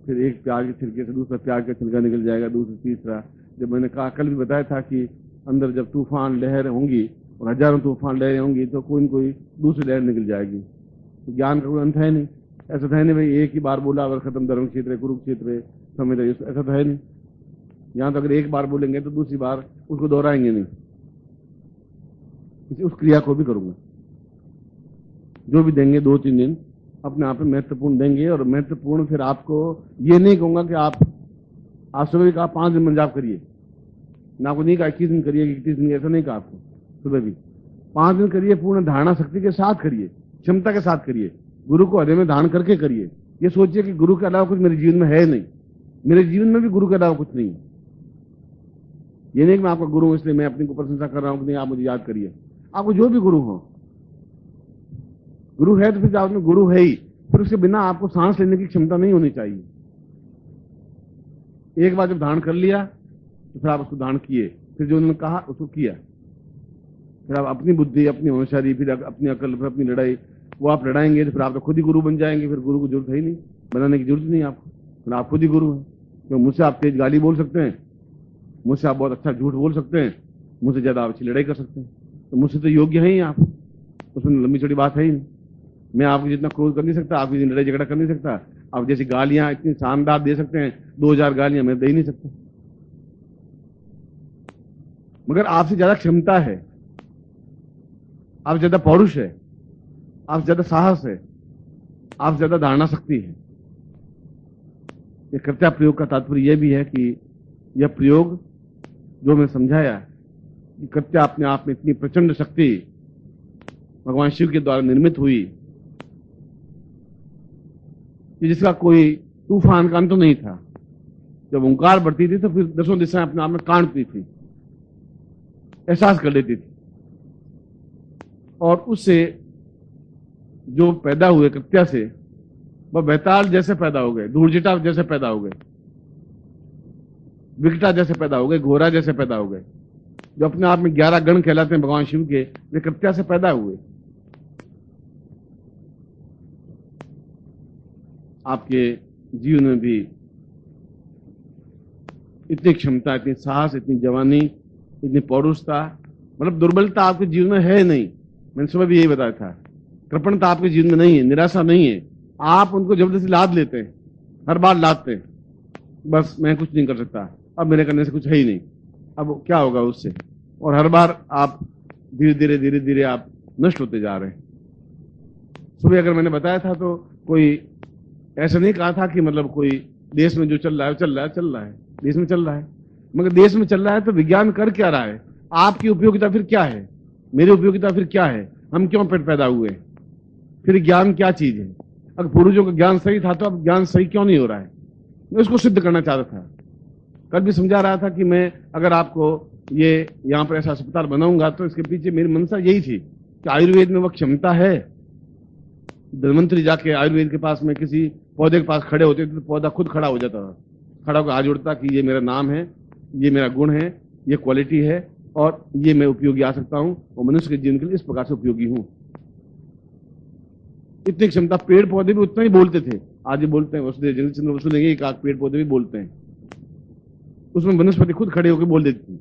फिर एक प्यार के छिलके से दूसरा प्यार का छिलका निकल जाएगा, दूसरा तीसरा। जब मैंने कहा, कल भी बताया था कि अंदर जब तूफान लहर होंगी और हजारों तूफान लहरें होंगी तो कोई न कोई दूसरी लहर निकल जाएगी। तो ज्ञान का कोई अंत है नहीं, ऐसा तो है नहीं भाई एक ही बार बोला और खत्म, धर्म क्षेत्र है, कुरुक्षेत्र है, समय, ऐसा तो है नहीं। यहां तो अगर एक बार बोलेंगे तो दूसरी बार उसको दोहराएंगे नहीं। उस क्रिया को भी करूंगा। जो भी देंगे 2-3 दिन अपने आप में महत्वपूर्ण देंगे। और महत्वपूर्ण फिर आपको ये नहीं कहूंगा कि आप सुबह भी कहा 5 दिन में जाप करिए, ना आपको नहीं कहा 21 दिन करिए, 31 दिन, ऐसा नहीं कहा आपको। सुबह भी 5 दिन करिए, पूर्ण धारणा शक्ति के साथ करिए, क्षमता के साथ करिए, गुरु को हृदय में धारण करके करिए। ये सोचिए कि गुरु के अलावा कुछ मेरे जीवन में है नहीं, मेरे जीवन में भी गुरु के अलावा कुछ नहीं है। ये नहीं कि मैं आपका गुरु हूं इसलिए मैं अपनी को प्रशंसा कर रहा हूं कि नहीं आप मुझे याद करिए। आपको जो भी गुरु हो, गुरु है तो फिर आप में गुरु है ही, फिर उसके बिना आपको सांस लेने की क्षमता नहीं होनी चाहिए। एक बार जब धारण कर लिया तो फिर आप उसको धारण किए, फिर जो उन्होंने कहा उसको किया। फिर आप अपनी बुद्धि, अपनी होशियारी, फिर अपनी अकल, फिर अपनी लड़ाई, वो आप लड़ाएंगे तो फिर आप तो खुद ही गुरु बन जाएंगे। फिर गुरु की जरूरत है ही नहीं, बनाने की जरूरत नहीं आपको, फिर आप खुद ही गुरु हैं। तो मुझसे आप तेज गाली बोल सकते हैं, मुझसे आप बहुत अच्छा झूठ बोल सकते हैं, मुझसे ज्यादा अच्छी लड़ाई कर सकते हैं, तो मुझसे तो योग्य है ही आप। उसमें लंबी चौड़ी बात है ही नहीं। मैं आपको जितना क्रोध कर नहीं सकता, आपकी लड़ाई झगड़ा कर नहीं सकता। आप जैसी गालियां इतनी शानदार दे सकते हैं, 2000 गालियां मैं दे ही नहीं सकता। मगर आपसे ज्यादा क्षमता है, आप ज्यादा पौरुष है, आप ज्यादा साहस है, आप ज्यादा धारणा शक्ति है। ये कर्त्या प्रयोग का तात्पर्य यह भी है कि यह प्रयोग जो मैं समझाया कि कर्त्या अपने आप में इतनी प्रचंड शक्ति भगवान शिव के द्वारा निर्मित हुई कि जिसका कोई तूफान का अंत नहीं था। जब ओंकार बढ़ती थी तो फिर 10 दिशाएं अपने आप में कांपती थी, एहसास कर लेती थी। और उससे जो पैदा हुए कृत्या से, वह बैताल जैसे पैदा हो गए, धूर्जिटा जैसे पैदा हो गए, विकटा जैसे पैदा हो गए, घोरा जैसे पैदा हो गए। जो अपने आप में 11 गण कहलाते हैं भगवान शिव के, वे कृत्या से पैदा हुए। आपके जीवन में भी इतनी क्षमता, इतनी साहस, इतनी जवानी, इतनी पौरुषता, मतलब दुर्बलता आपके जीवन में है नहीं। मैंने सुबह भी यही बताया था। कृपणता आपके जीवन में नहीं है, निराशा नहीं है। आप उनको जबरदस्ती लाद लेते हैं, हर बार लादते हैं, बस मैं कुछ नहीं कर सकता, अब मेरे करने से कुछ है ही नहीं, अब क्या होगा उससे। और हर बार आप धीरे धीरे आप नष्ट होते जा रहे हैं। सुबह अगर मैंने बताया था तो कोई ऐसा नहीं कहा था कि मतलब कोई देश में जो चल रहा है चल रहा है, देश में चल रहा है। मगर देश में चल रहा है तो विज्ञान कर क्या रहा है, आपकी उपयोगिता फिर क्या है, मेरी उपयोगिता फिर क्या है, हम क्यों पैदा हुए, फिर ज्ञान क्या चीज है। अगर पूर्वजों का ज्ञान सही था तो अब ज्ञान सही क्यों नहीं हो रहा है। मैं उसको सिद्ध करना चाहता था। कल भी समझा रहा था कि मैं अगर आपको ये यहां पर ऐसा अस्पताल बनाऊंगा तो इसके पीछे मेरी मंशा यही थी कि आयुर्वेद में वह क्षमता है। धन्वंतरी जाके आयुर्वेद के पास में किसी पौधे के पास खड़े होते थे तो पौधा खुद खड़ा हो जाता था, खड़ा होकर हाथ जोड़ता कि ये मेरा नाम है, ये मेरा गुण है, ये क्वालिटी है और ये मैं उपयोगी आ सकता हूं और मनुष्य के जीवन के लिए इस प्रकार से उपयोगी हूं। इतनी क्षमता, पेड़ पौधे भी उतना ही बोलते थे, आज भी बोलते हैं। वसुदेव पेड़ पौधे भी बोलते हैं, उसमें वनस्पति खुद खड़े होकर बोल देती थी।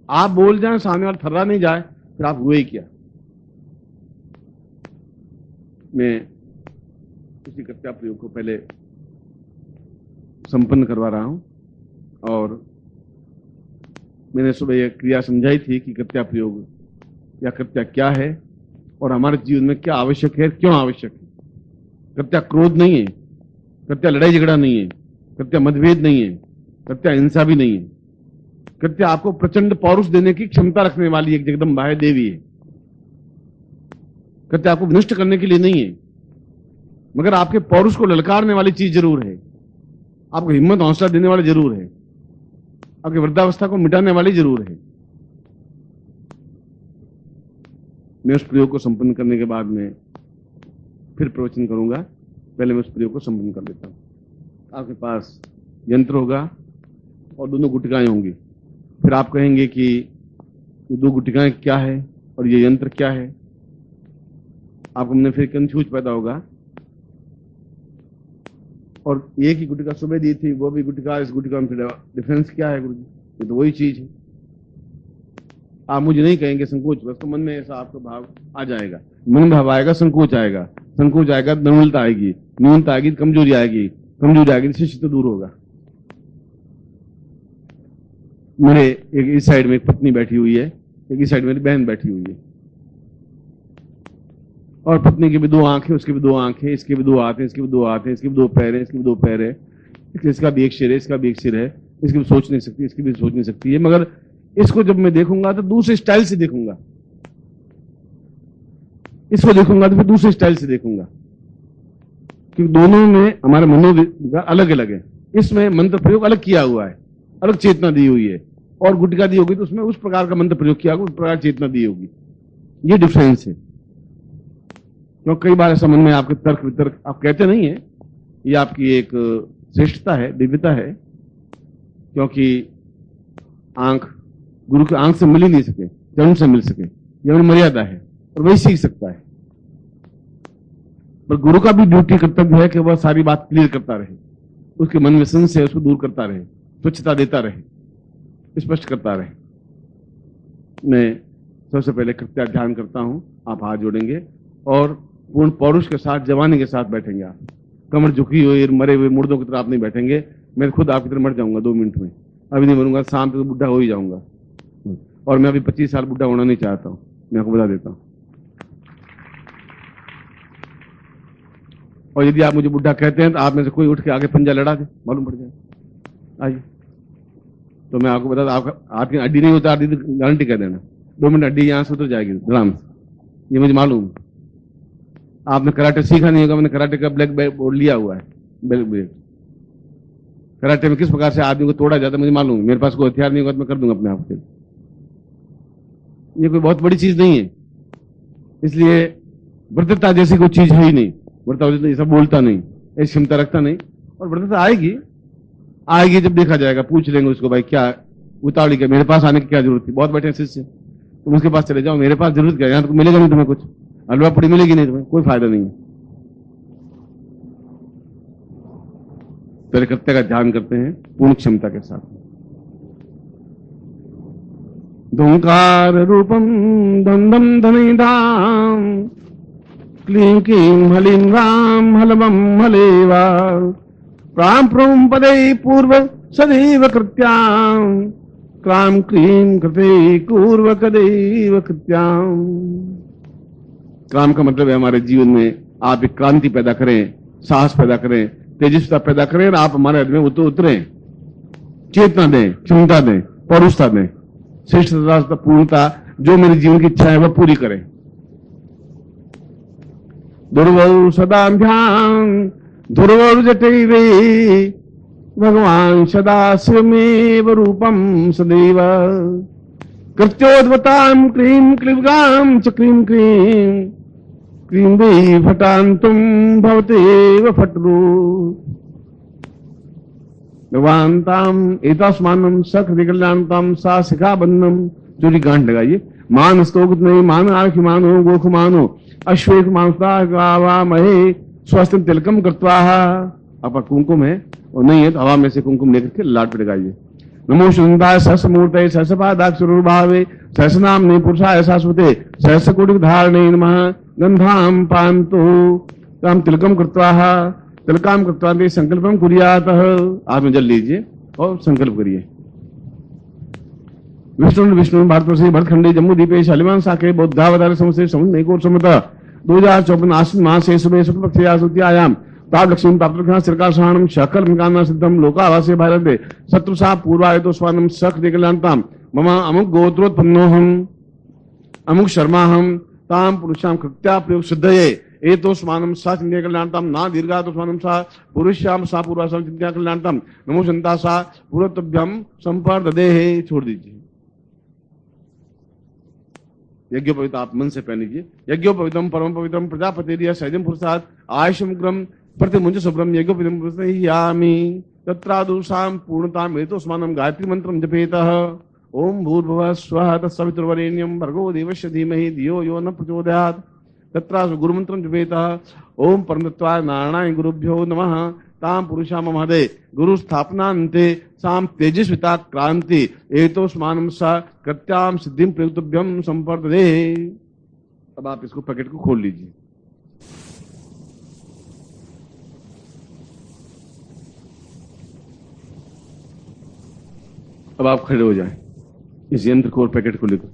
आप बोल जाए, सामने वाला थर्रा नहीं जाए, फिर आप हुए ही क्या। मैं उसी कर्त्या प्रयोग को पहले संपन्न करवा रहा हूं और मैंने सुबह यह क्रिया समझाई थी कि कर्त्या प्रयोग या कर्त्या क्या है और हमारे जीवन में क्या आवश्यक है, क्यों आवश्यक है। कर्त्या क्रोध नहीं है, कर्त्या लड़ाई झगड़ा नहीं है, कर्त्या मतभेद नहीं है, कर्त्या हिंसा भी नहीं है। कर्त्या आपको प्रचंड पौरुष देने की क्षमता रखने वाली एक जगदम्बा है, देवी है। कर्त्या आपको नष्ट करने के लिए नहीं है, मगर आपके पौरुष को ललकारने वाली चीज जरूर है, आपको हिम्मत हौसला देने वाली जरूर है, आपकी वृद्धावस्था को मिटाने वाली जरूर है। मैं उस प्रयोग को संपन्न करने के बाद में फिर प्रवचन करूंगा। पहले मैं उस प्रयोग को संपन्न कर लेता हूं। आपके पास यंत्र होगा और दोनों गुटिकाएं होंगी। फिर आप कहेंगे कि ये 2 गुटिकाएं क्या है और ये यंत्र क्या है। आपको हमने फिर कंफ्यूज पैदा होगा। और एक ही गुटिका सुबह दी थी, वो भी गुटिका, इस गुटिका में फिर डिफरेंस क्या है गुरुजी, ये तो वही चीज है। आप मुझे नहीं कहेंगे संकोच, बस तो मन में ऐसा आपका भाव आ जाएगा। मन भाव आएगा, संकोच आएगा, संकोच आएगा, निर्मलता आएगी, न्यूनता आएगी, कमजोरी आएगी, कमजोरी आएगी, शिष्य तो दूर होगा। मेरे एक इस साइड में एक पत्नी बैठी हुई है, एक इस साइड मेरी बहन बैठी हुई है, और पत्नी की भी दो आंखें, उसकी भी दो आंखें, इसके भी दो हाथ हैं, इसके भी दो हाथ हैं, इसके भी दो पैर हैं, इसके भी दो पैर है, इसका भी एक सिर है, इसका भी एक सिर है, इसकी भी सोच नहीं सकती, इसकी भी सोच नहीं सकती है। मगर इसको जब मैं देखूंगा तो दूसरे स्टाइल से देखूंगा, इसको देखूंगा तो फिर दूसरे स्टाइल से देखूंगा, क्योंकि दोनों में हमारे मनोविकार अलग अलग है। इसमें मंत्र प्रयोग अलग किया हुआ है, अलग चेतना दी हुई है, और गुटिका दी होगी तो उसमें उस प्रकार का मंत्र प्रयोग किया होगा, उस प्रकार चेतना दी होगी। ये डिफरेंस है। क्योंकि कई बार ऐसा मन में आपके तर्क वितर्क आप कहते नहीं है, ये आपकी एक श्रेष्ठता है, दिव्यता है, क्योंकि आंख गुरु की आंख से मिल ही नहीं सके, जन्म से मिल सके, यह मर्यादा है, और वही सीख सकता है। पर गुरु का भी ड्यूटी कर्तव्य है कि वह सारी बात क्लियर करता रहे, उसके मन में संशय है उसको दूर करता रहे, स्वच्छता देता रहे, स्पष्ट करता रहे। मैं सबसे पहले कृत्या ध्यान करता हूं, आप हाथ जोड़ेंगे और पूर्ण पौरुष के साथ, जवानी के साथ बैठेंगे। आप कमर झुकी हुई मरे हुए मुर्दों की तरह आप नहीं बैठेंगे। मैं खुद आपकी तरह मर जाऊंगा 2 मिनट में, अभी नहीं मरूंगा, शाम तक तो बुढ़ा हो ही जाऊंगा, और मैं अभी 25 साल बुढ़ा होना नहीं चाहता हूं, मैं आपको बता देता हूं। और यदि आप मुझे बुढ़ा कहते हैं तो आप में से कोई उठ के आगे पंजा लड़ा दे, मालूम पड़ जाए। आइए, तो मैं आपको बता, आपकी हड्डी नहीं उतार दी तो गारंटी कह देना, 2 मिनट हड्डी यहां से उतर जाएगी आराम से, ये मुझे मालूम। आपने कराटे सीखा नहीं होगा, मैंने कराटे का ब्लैक बोर्ड लिया हुआ है, ब्लैक बेल्ट। कराटे में किस प्रकार से आदमी को तोड़ा जाता है मुझे मालूम। मेरे पास कोई हथियार नहीं होगा तो मैं कर दूंगा अपने आप से। ये कोई बहुत बड़ी चीज नहीं है, इसलिए वृद्धता जैसी कोई चीज है ही नहीं। वृद्धता ऐसा बोलता नहीं, ऐसी क्षमता रखता नहीं, और वृद्धता आएगी, आएगी जब देखा जाएगा। पूछ लेंगे उसको, भाई क्या उतावली क्या, मेरे पास आने की क्या जरूरत थी, बहुत बैठे शिष्य, तुम उसके पास चले जाओ, मेरे पास जरूरत क्या, यहां तो मिलेगा नहीं तुम्हें कुछ, हलवा पूड़ी मिलेगी नहीं तुम्हें, कोई फायदा नहीं है। पहले कर्त्य का ध्यान करते हैं पूर्ण क्षमता के साथ। धूंकार रूपम दंदम धनिधाम क्लीं क्लीं हलीं राम हलवम हलेवा प्राम प्रोम पदे पूर्व सदैव कृत्याम क्राम क्लीं कृते पूर्व कदैव कृत्याम। क्राम का मतलब है हमारे जीवन में आप एक क्रांति पैदा करें, साहस पैदा करें, तेजस्विता पैदा करें, और आप हमारे हृदय में उतरें, चेतना दें, क्षमता दें, पौरुषता दें, श्रेष्ठता, पूर्णता, जो मेरे जीवन की इच्छा है वह पूरी करें। दुर्वौ सदा ध्यान ध्रुवौ जटैवे भगवान सदा शिवमेव रूपम सदैव कृत्योद्भतां क्लीं क्लीगां च क्लीं क्लीं क्लीं वै फटान्तुं भवतेव फट्रु भगवान ताम एतास्मानं सकृति कल्याणताम सा शिखा बन्धनम। चोरी गांठ लगाइए। मान स्तोगित नहीं, मान आर्खि मानो गोख मानो अश्वेक मानसता गावा महे स्वस्ति तिलकम कृत्वा। आपका कुमकुम है और नहीं है तो हवा में से कुमकुम लेकर के लाट पे लगाइए। नमो सुंदाय सहस मूर्ते सहस पादाक्षुर्भावे सहस नामने पुरुषाय शाश्वते सहस कोटि धारणे नमः। गंधाम पांतो ताम तिलकम कृत्वा तिलकाम कृत्वा दे संकल्पम कुर्यात। आप में जल लीजिए और संकल्प करिए। विष्णु विष्णु भारतवर्षी भरतखंडी जम्मू द्वीपे शालिवान साके बौद्धावतार समस्ते समुद्र को समता 2054 आश्विन मास से सुबह शुक्ल पक्ष आयाम ताप लक्ष्मी प्राप्त सरकार सहानम शकल मिकाना सिद्धम लोकावासे भारत शत्रुषा पूर्वाय तो स्वानम सख दिगलांताम मम अमुक गोत्रोत्पन्नोहम अमुक शर्माहम ताम पुरुषाम कृत्या प्रयोग सिद्धये एतो स्वानम सा चिंत्या कल्याणताम ना दीर्घा तो स्वानम सा पुरुषाम सा पूर्वासाम चिंत्या कल्याणताम नमो संता सा पूर्वतभ्यम संपर्ददेहे। छोड़ दीजिए। यज्ञोपवित आप मन से पहन लीजिए। यज्ञोपवितम परम पवित्रम प्रजापति सैजम पुरुषात् आयुषमुग्रम प्रतिमुंज शुभ्रम यज्ञोपवितम पुरुषयामि तत्रादुषाम पूर्णताम एतो स्वानम गायत्री मंत्रम जपेतः ओम भूर्भुवः स्वः तत्सवितुर्वरेण्यं भर्गो देवस्य धीमहि धियो यो न प्रचोदयात् तत्रा गुरुमंत्रम जपेतः ओम परमतत्वाय नारायणाय गुरुभ्यो नमः ताम पुरुषा महदे गुरु स्थापनान्ते साम तेजस्विता क्रांति एतो स्मानम सा कृत्याम सिद्धिम प्रयुक्तभ्यम संपर्दे। अब आप इसको पैकेट को खोल लीजिए। अब आप खड़े हो जाएं इस यंत्र को और पैकेट को लेकर।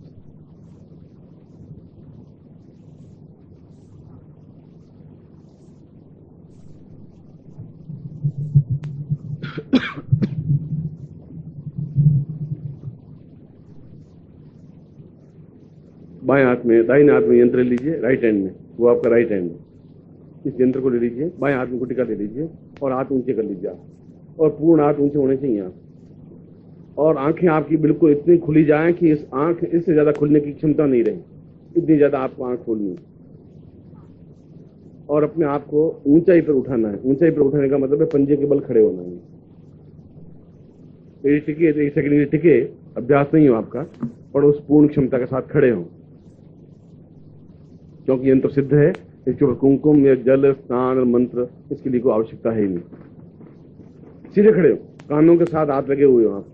बाएं हाथ में, दाहिने हाथ में यंत्र लीजिए, राइट हैंड में, वो आपका राइट हैंड है। इस यंत्र को ले लीजिए, बाएं हाथ में गुटिका ले लीजिए और हाथ ऊंचे कर लीजिए आप, और पूर्ण हाथ ऊंचे होने चाहिए आप, और आंखें आपकी बिल्कुल इतनी खुली जाएं कि इस आंख इससे ज्यादा खुलने की क्षमता नहीं रहे, इतनी ज्यादा आपको आंख खोलनी है। और अपने आप को ऊंचाई पर उठाना है। ऊंचाई पर उठाने का मतलब है पंजे के बल खड़े होना है। टिके, एक सेकंड टिके, अभ्यास नहीं हो आपका, पर उस पूर्ण क्षमता के साथ खड़े हो, क्योंकि यंत्र सिद्ध है। इसके ऊपर कुमकुम या जल, स्नान और मंत्र इसके लिए कोई आवश्यकता है ही नहीं। सीधे खड़े हो, कानों के साथ हाथ लगे हुए हो आप।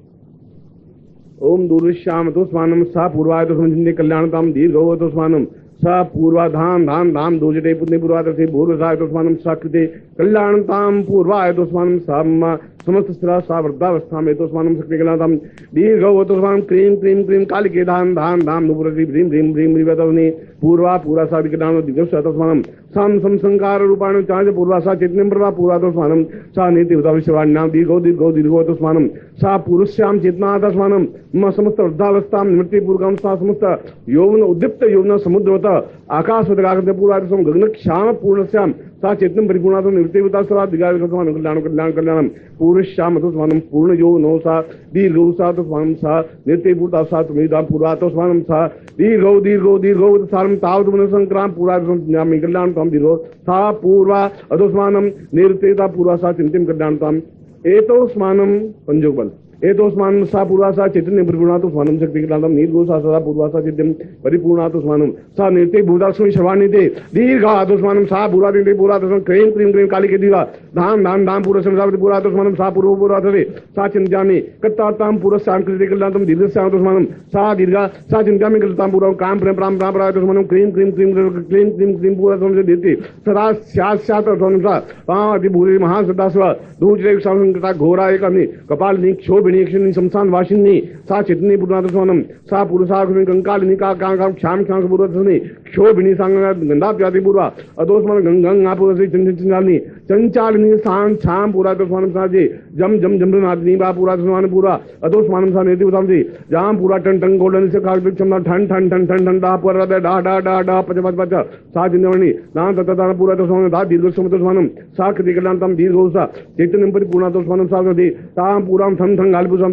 ओम दूरश्याम तो स्वानम सा पूर्वाय तो समझने कल्याणताम दीर्घ हो तो स्वानम सा पूर्वाधान धान धाम दूजटे पुण्य पूर्वादर्शे पूर्वसाय तो स्वानम साकृते कल्याणताम पूर्वाय तो स्वानम सा समस्त स्थिरा सा वृद्धावस्था में तो स्वानम शक्ति कल्याणताम दीर्घ हो तो स्वानम क्रीम क्रीम क्रीम कालिके धान धान धाम नुपुरति भ्रीम भ्रीम भ्रीम भ्रीवतवने पूर्वा पूरा सा विकटानो दिव्यस्व तो स्वानम साम सम संकार रूपाण चांच पूर्वा सा चित्तम प्रभा पूरा तो स्वानम सा नीति उदाविश्वाण्याम दीर्घो दीर्घो दीर्घो तो स्वानम सा पुरुष्याम चेतना तो स्वानम म समस्त वृद्धावस्था निवृत्ति पूर्वकम सा समस्त यौवन उद्दीप्त यौवन समुद्रवत आकाशवत पूरा गगन श्याम पूर्णश्याम सा चेतनम परिपूर्णातो निवृत्तिवता सदा दिगाय स्वानम कल्याण कल्याण कल्याणम पूर्णश्याम तो स्वानम पूर्ण यौवनो सा दीर्घो सा तो स्वानम सा निवृत्ति पूर्ता सा तुमेदा पूरा तो स्वानम सा दीर्घो दीर्घो दीर्घो सारम तावत मन संक्राम पूरा ज्ञामी कल्याण तम दीर्घो सा पूर्वा अधोस्मानम निवृत्तिता पूर्वा सा चिंतिम कल्याण तम एतो स्मानम पंजोग बल एतो स्मानम सा पूर्वासा चैतन्य परिपूर्णातो स्वानम शक्ति कल्याणतम निर्गो सा सदा पूर्वासा चित्तम परिपूर्णातो स्वानम सा निर्ते भूतास्मि शर्वाणिते दीर्घातो स्वानम सा पूर्वादिते पूर्वातो क्रीम क्रीम क्रीम कालिके दीवा धाम धाम धाम पूर्व संसार पूर्वातो स्वानम सा पूर्व पूर्वातवे सा चिंत्यामि कत्ताताम पूर्व सांकृतिक कल्याणतम दीर्घस्यातो स्वानम सा दीर्घा सा चिंत्यामि कत्ताम पूर्व काम प्रेम प्राम प्राम प्रातो स्वानम क्रीम क्रीम क्रीम क्रीम क्रीम क्रीम पूर्व स्वानम देते सदा स्यात् स्यात् स्वानम सा पाति भूरि महासदा स्व दूजरे संकृता घोरा एकमि कपाल नि क्षोभ शमशान वासिनी सा चितनी पूर्णात स्वानम सा पुरुषा कंकालिनी का श्याम क्षांक पूर्वनी क्षोभिनी सांग गंधा प्याति पूर्वा अदोस्मन गंगा पूर्व चंचालिनी चंचालिनी शांत श्याम पूरा तो स्वानम साजे जम जम जमनादिनी बा पूरा स्वान पूरा अदोस्मानम सा नेति उदाम जी जाम पूरा टन टन गोल्डन से काल क्षमता ठन ठन ठन ठन ठन डा पर डा डा डा डा पच पच पच सा जिंदवनी नाम तता पूरा तो स्वानम दा दीर्घ समत स्वानम सा कृति कल्याणतम दीर्घो सा चैतन्य परिपूर्णा तो स्वानम सा नदी ताम पूराम थम थम गालिपुसम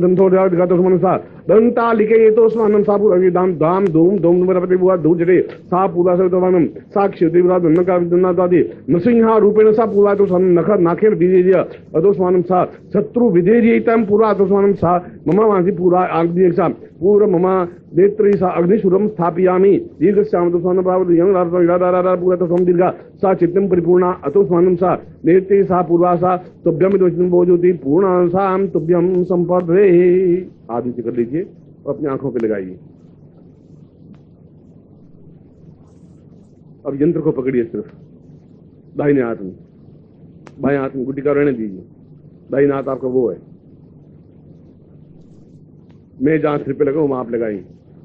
दंता लिखे ये तो स्वानम सा पूरा दाम दाम धूम धूम नमरपति बुआ धूजरे सा पूरा से तो स्वानम साक्षी दिवरा नका विदनादादि नृसिंहा रूपेण सा पूरा तो स्वानम नखर नाखेर विजेय अदो स्वानम सा शत्रु विधेयतम पूरा तो स्वानम सा मम वासी पूरा आग्नि सा पूर्व मम नेत्री सा अग्निशूरम स्थापयामि दीर्घश्याम तो स्वानम प्रावत यं रारा पूरा तो स्वाम दीर्घ सा चित्तम परिपूर्णा अतो स्वानम सा नेत्री सा पूर्वा सा तुभ्यम दोषिन बोजोति पूर्णा साम तुभ्यम संपर्दे। आदि कर लीजिए और अपनी आंखों पे लगाइए। अब यंत्र को पकड़िए सिर्फ दाहिने हाथ में, बाएं हाथ में गुटिका रहने दीजिए, दाहिने हाथ आपका वो है, मैं जहां सिर पे लगा वहां आप लगाइए।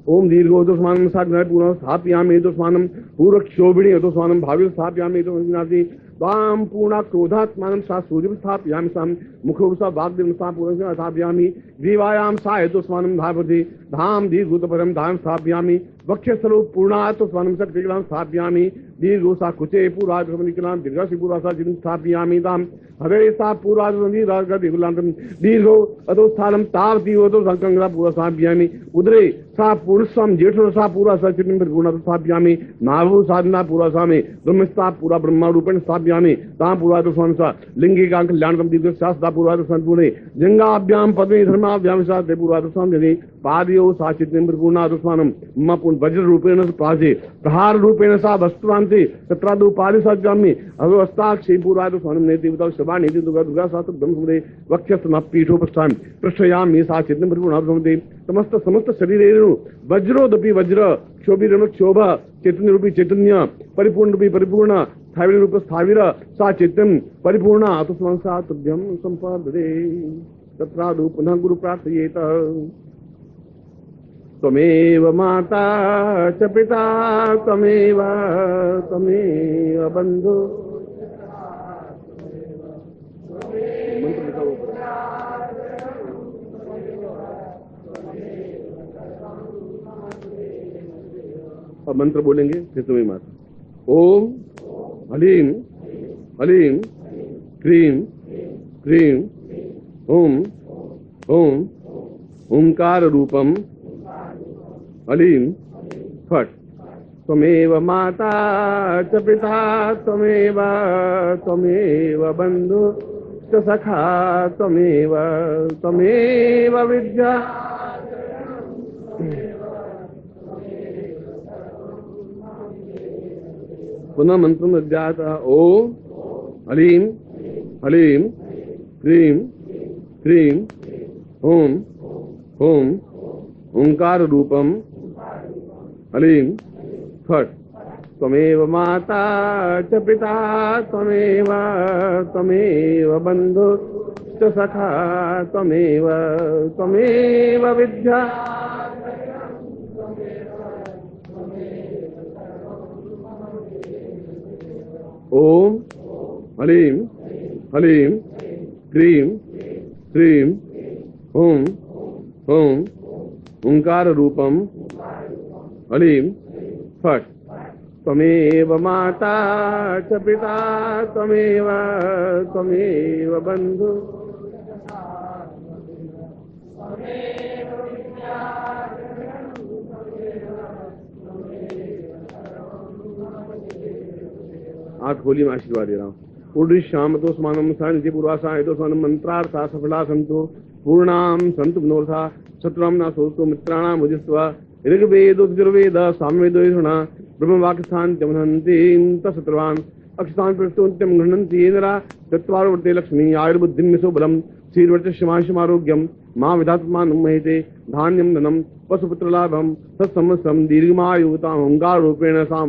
ओम दीर्घो तो स्वानम साग्रह पूर्ण स्थापयामि तो स्वानम पूर्व क्षोभिणी तो स्वानम भावी स्थापयामि तो नासी वाम पूर्णा क्रोधात्मानं सा सूर्य स्थापयामि साम मुखो सा वाग्देव सा पूर्ण स्थापयामि दीवायाम सा हेतु स्वानम धापति धाम दीर्घोत परम धाम स्थापयामि वक्षस्थलो पूर्णात् तो स्वानम शक्ति कलाम स्थापयामि दीर्घो सा कुचे पूर्वात् कलाम दीर्घसी पूर्वा सा जिन स्थापयामि ताम हरे सा पूर्वात् नदी राग दीर्घलांतम दीर्घो अधोस्थानम ताव दीर्घो तो संकंगला पूर्वा स्थापयामि उदरे सा पूर्णस्वम जेठो सा पूरा सा चिन्ह पूर्णा स्थापयामि नाभो साधना पूरा सा में ब्रह्मस्था पूरा ब्रह्मा रूपेण स्थापयामि ताम पूर्वा तो स्वान सा लिंगिका कल्याणतम दीर्घ शास्त्रा पूर्वा तो संपूर्णे जंगाभ्याम पद्मे धर्माभ्याम सा पूर्वा तो स्वान पादयो सा चिन्ह पूर्णा तो स्वानम मम वज्र रूपेण प्राजे प्रहार रूपेण सा वस्त्रांते तत्रादु पारिसाज्यामि अवस्थाक्षे पूर्वा तो स्वानम नेति उत शबा नेति दुर्गा दुर्गा शास्त्र ब्रह्म सुमरे वक्षस्थन पीठोपस्थान पृष्ठयामि सा चिन्ह पूर्णा समते समस्त समस्त शरीरेणु वज्रोदपि वज्र क्षोभिरेणु क्षोभ चैतन्य रूपी चैतन्य परिपूर्ण रूपी परिपूर्ण स्थाविर रूप स्थाविर सा चैतन्य परिपूर्ण आत्मस्मरण सा तुभ्यम संपादते। तत्रादु पुनः गुरु प्रार्थयेत। त्वमेव माता च पिता त्वमेव बंधु। अब मंत्र बोलेंगे फिर तुम्हें माता। ओम हलीम हलीम क्रीम क्रीम ओम ओम ओंकार रूपम हलीम फट। त्वमेव माता च पिता त्वमेव बंधु च सखा त्वमेव विद्या। पुनः मंत्र में जाता। ओम हलीम हलीम क्रीम क्रीम ओम ओम ओंकार रूपम हलीम फट। त्वमेव माता च पिता त्वमेव बंधु च सखा त्वमेव विद्या। ओम हलीम हलीम क्रीम क्रीम ओम ओम ओंकार रूपम हलीम फट। त्वमेव माता च पिता त्वमेव बंधु। आज होली में आशीर्वाद दे रहा हूँ। पूर्णी श्याम तो स्मानम सानिध्य पूर्वासाय तो स्वानम मंत्रार्था सफला संतो पूर्णाम संतु मनोरथा शत्रुनाम नासोस्तु मित्राणाम मुजिस्वा ऋग्वेद यजुर्वेद सामवेद यजुर्वेद ब्रह्मवाक्यस्थान जमनन्ति तत्सर्वान् अक्षतान् प्रस्तुन्त्यं गृह्णन्ति येनरा चत्वारवर्ते लक्ष्मी आयुर्बुद्धिं यशो बलं श्रीर्वर्चस्यमाशमारोग्यं मां विधात्मानं महेते धान्यं धनं पशुपुत्रलाभं तत्समस्तं दीर्घमायुतां ओंकाररूपेण सां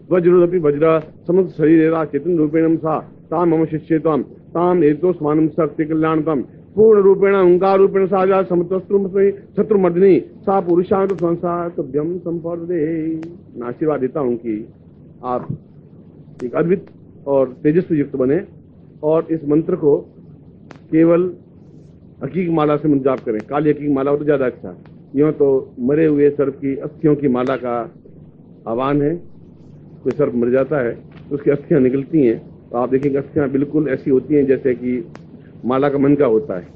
वज्रोदपि वज्र समस्त शरीरेरा चेतन रूपेण सा तां मम शिष्ये त्वां तां एतोस्मानं शक्ति कल्याणतां पूर्ण रूपेण ओंकार रूपेण साजा समस्तस्त्रुमस्मै शत्रुमर्दिनी सा पुरुषांत संसार तुभ्यं संपर्दे। मैं आशीर्वाद देता हूं कि आप एक अद्भुत और तेजस्वी युक्त बने और इस मंत्र को केवल हकीक माला से जाप करें। काली हकीक माला हो तो ज्यादा अच्छा। यूं तो मरे हुए सर्प की अस्थियों की माला का आह्वान है। कोई सर्प मर जाता है तो उसकी अस्थियां निकलती हैं, तो आप देखेंगे अस्थियां बिल्कुल ऐसी होती हैं जैसे कि माला का मनका होता है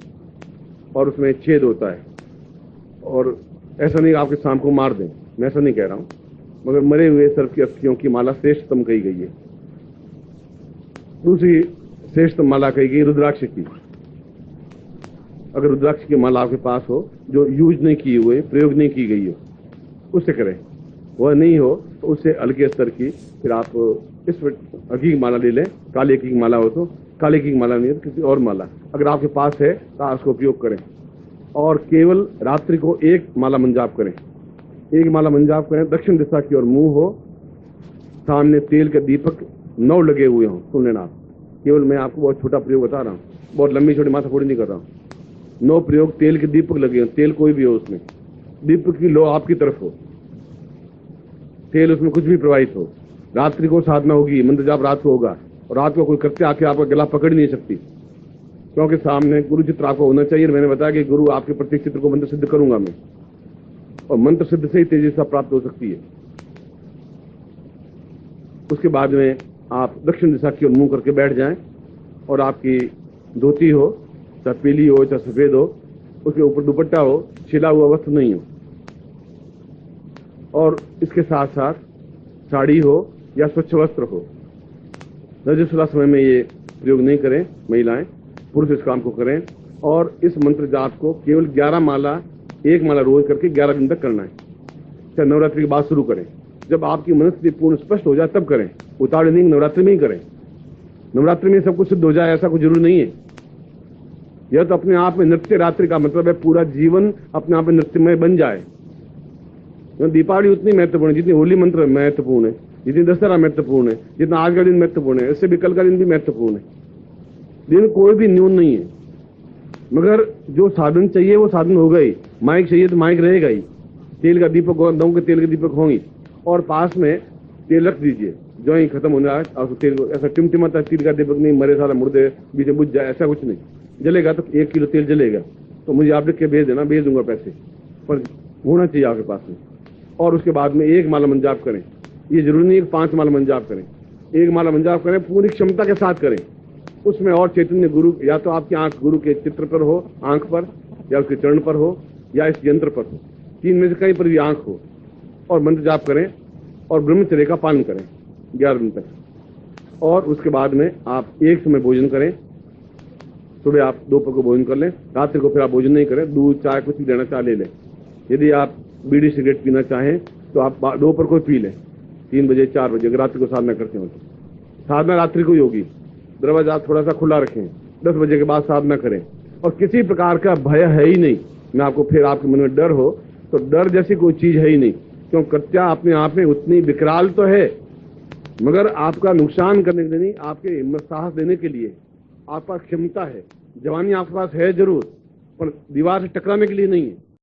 और उसमें छेद होता है। और ऐसा नहीं आपके सांप को मार दें, मैं ऐसा नहीं कह रहा हूं, मगर मरे हुए सर्प की अस्थियों की माला श्रेष्ठतम कही गई है। दूसरी श्रेष्ठतम माला कही गई रुद्राक्ष की। अगर रुद्राक्ष की माला आपके पास हो जो यूज नहीं की हुई, प्रयोग नहीं की गई हो, उससे करें। वह नहीं हो तो उससे हल्के स्तर की फिर आप इस हकीक माला ले लें। काली हकीक माला हो तो, काली हकीक माला नहीं है तो किसी और माला अगर आपके पास है तो आप उसका उपयोग करें। और केवल रात्रि को एक माला मंजाप करें। एक माला मंजाप करें, दक्षिण दिशा की ओर मुंह हो, सामने तेल के दीपक 9 लगे हुए हों। सुन लेना आप, केवल मैं आपको बहुत छोटा प्रयोग बता रहा हूँ, बहुत लंबी छोटी माथा फोड़ी नहीं कर रहा हूँ। 9 प्रयोग तेल के दीपक लगे हों, तेल कोई भी हो उसमें, दीपक की लो आपकी तरफ हो, तेल उसमें कुछ भी प्रवाहित हो। रात्रि को साधना होगी, मंत्र जाप रात को होगा और रात को कोई कृत्य आके आपका गला पकड़ नहीं सकती, क्योंकि सामने गुरु चित्र आपको होना चाहिए। मैंने बताया कि गुरु आपके प्रत्येक चित्र को मंत्र सिद्ध करूंगा मैं, और मंत्र सिद्ध से ही तेजस्वी प्राप्त हो सकती है। उसके बाद में आप दक्षिण दिशा की ओर मुंह करके बैठ जाएं और आपकी धोती हो, चाहे पीली हो चाहे सफेद हो, उसके ऊपर दुपट्टा हो, छिला हुआ वस्त्र नहीं हो, और इसके साथ साथ साड़ी हो या स्वच्छ वस्त्र हो। रजस्वला समय में ये प्रयोग नहीं करें महिलाएं, पुरुष इस काम को करें। और इस मंत्र जाप को केवल 11 माला, एक माला रोज करके 11 दिन तक करना है। चाहे नवरात्रि के बाद शुरू करें, जब आपकी मनस्थिति पूर्ण स्पष्ट हो जाए तब करें। उतावले नहीं, नवरात्रि में ही करें। नवरात्रि में सब कुछ सिद्ध हो जाए ऐसा कुछ जरूरी नहीं है। यह तो अपने आप में नृत्य रात्रि का मतलब है पूरा जीवन अपने आप में नृत्यमय बन जाए। दीपावली उतनी महत्वपूर्ण है जितनी होली मंत्र महत्वपूर्ण है, जितनी दशहरा महत्वपूर्ण है, जितना आज का दिन महत्वपूर्ण है, इससे भी कल का दिन भी महत्वपूर्ण है। दिन कोई भी न्यून नहीं है। मगर जो साधन चाहिए वो साधन होगा ही। माइक चाहिए तो माइक रहेगा ही, तेल का दीपक होगा, दो के तेल के दीपक होंगे, और पास में तेल रख दीजिए। जो ही खत्म होने आए और तेल को ऐसा टिमटिमाता तेल का दीपक नहीं, मरे सारा मुर्दे बीच में बुझ जाए, ऐसा कुछ नहीं। जलेगा तो 1 किलो तेल जलेगा, तो मुझे आप लिख के भेज देना, भेज दूंगा पैसे, पर होना चाहिए आपके पास में। और उसके बाद में 1 माला मंजाप करें। ये जरूरी नहीं है 5 माला मंजाप करें, 1 माला मंजाप करें, पूरी क्षमता के साथ करें। उसमें और चैतन्य गुरु, या तो आपकी आंख गुरु के चित्र पर हो, आंख पर, या उसके चरण पर हो, या इस यंत्र पर हो, 3 में से कहीं पर भी आंख हो, और मंत्र जाप करें और ब्रह्मचर्य का पालन करें 11 दिन तक। और उसके बाद में आप एक समय भोजन करें। सुबह आप दोपहर को भोजन कर लें, रात्रि को फिर आप भोजन नहीं करें, दूध चाय कुछ भी लेना चाह ले लें। यदि आप बीड़ी सिगरेट पीना चाहें तो आप दोपहर को पी लें, 3 बजे 4 बजे, अगर रात्रि को साधना करते हो तो। साधना रात्रि को ही होगी, दरवाजा थोड़ा सा खुला रखें, 10 बजे के बाद साधना करें। और किसी प्रकार का भय है ही नहीं। मैं आपको फिर आपके मन में डर हो तो डर जैसी कोई चीज है ही नहीं, क्यों कृत्या अपने आप में उतनी विकराल तो है, मगर आपका नुकसान करने के लिए नहीं, आपके हिम्मत साहस देने के लिए। आपका क्षमता है, जवानी आपके पास है जरूर, पर दीवार से टकराने के लिए नहीं है।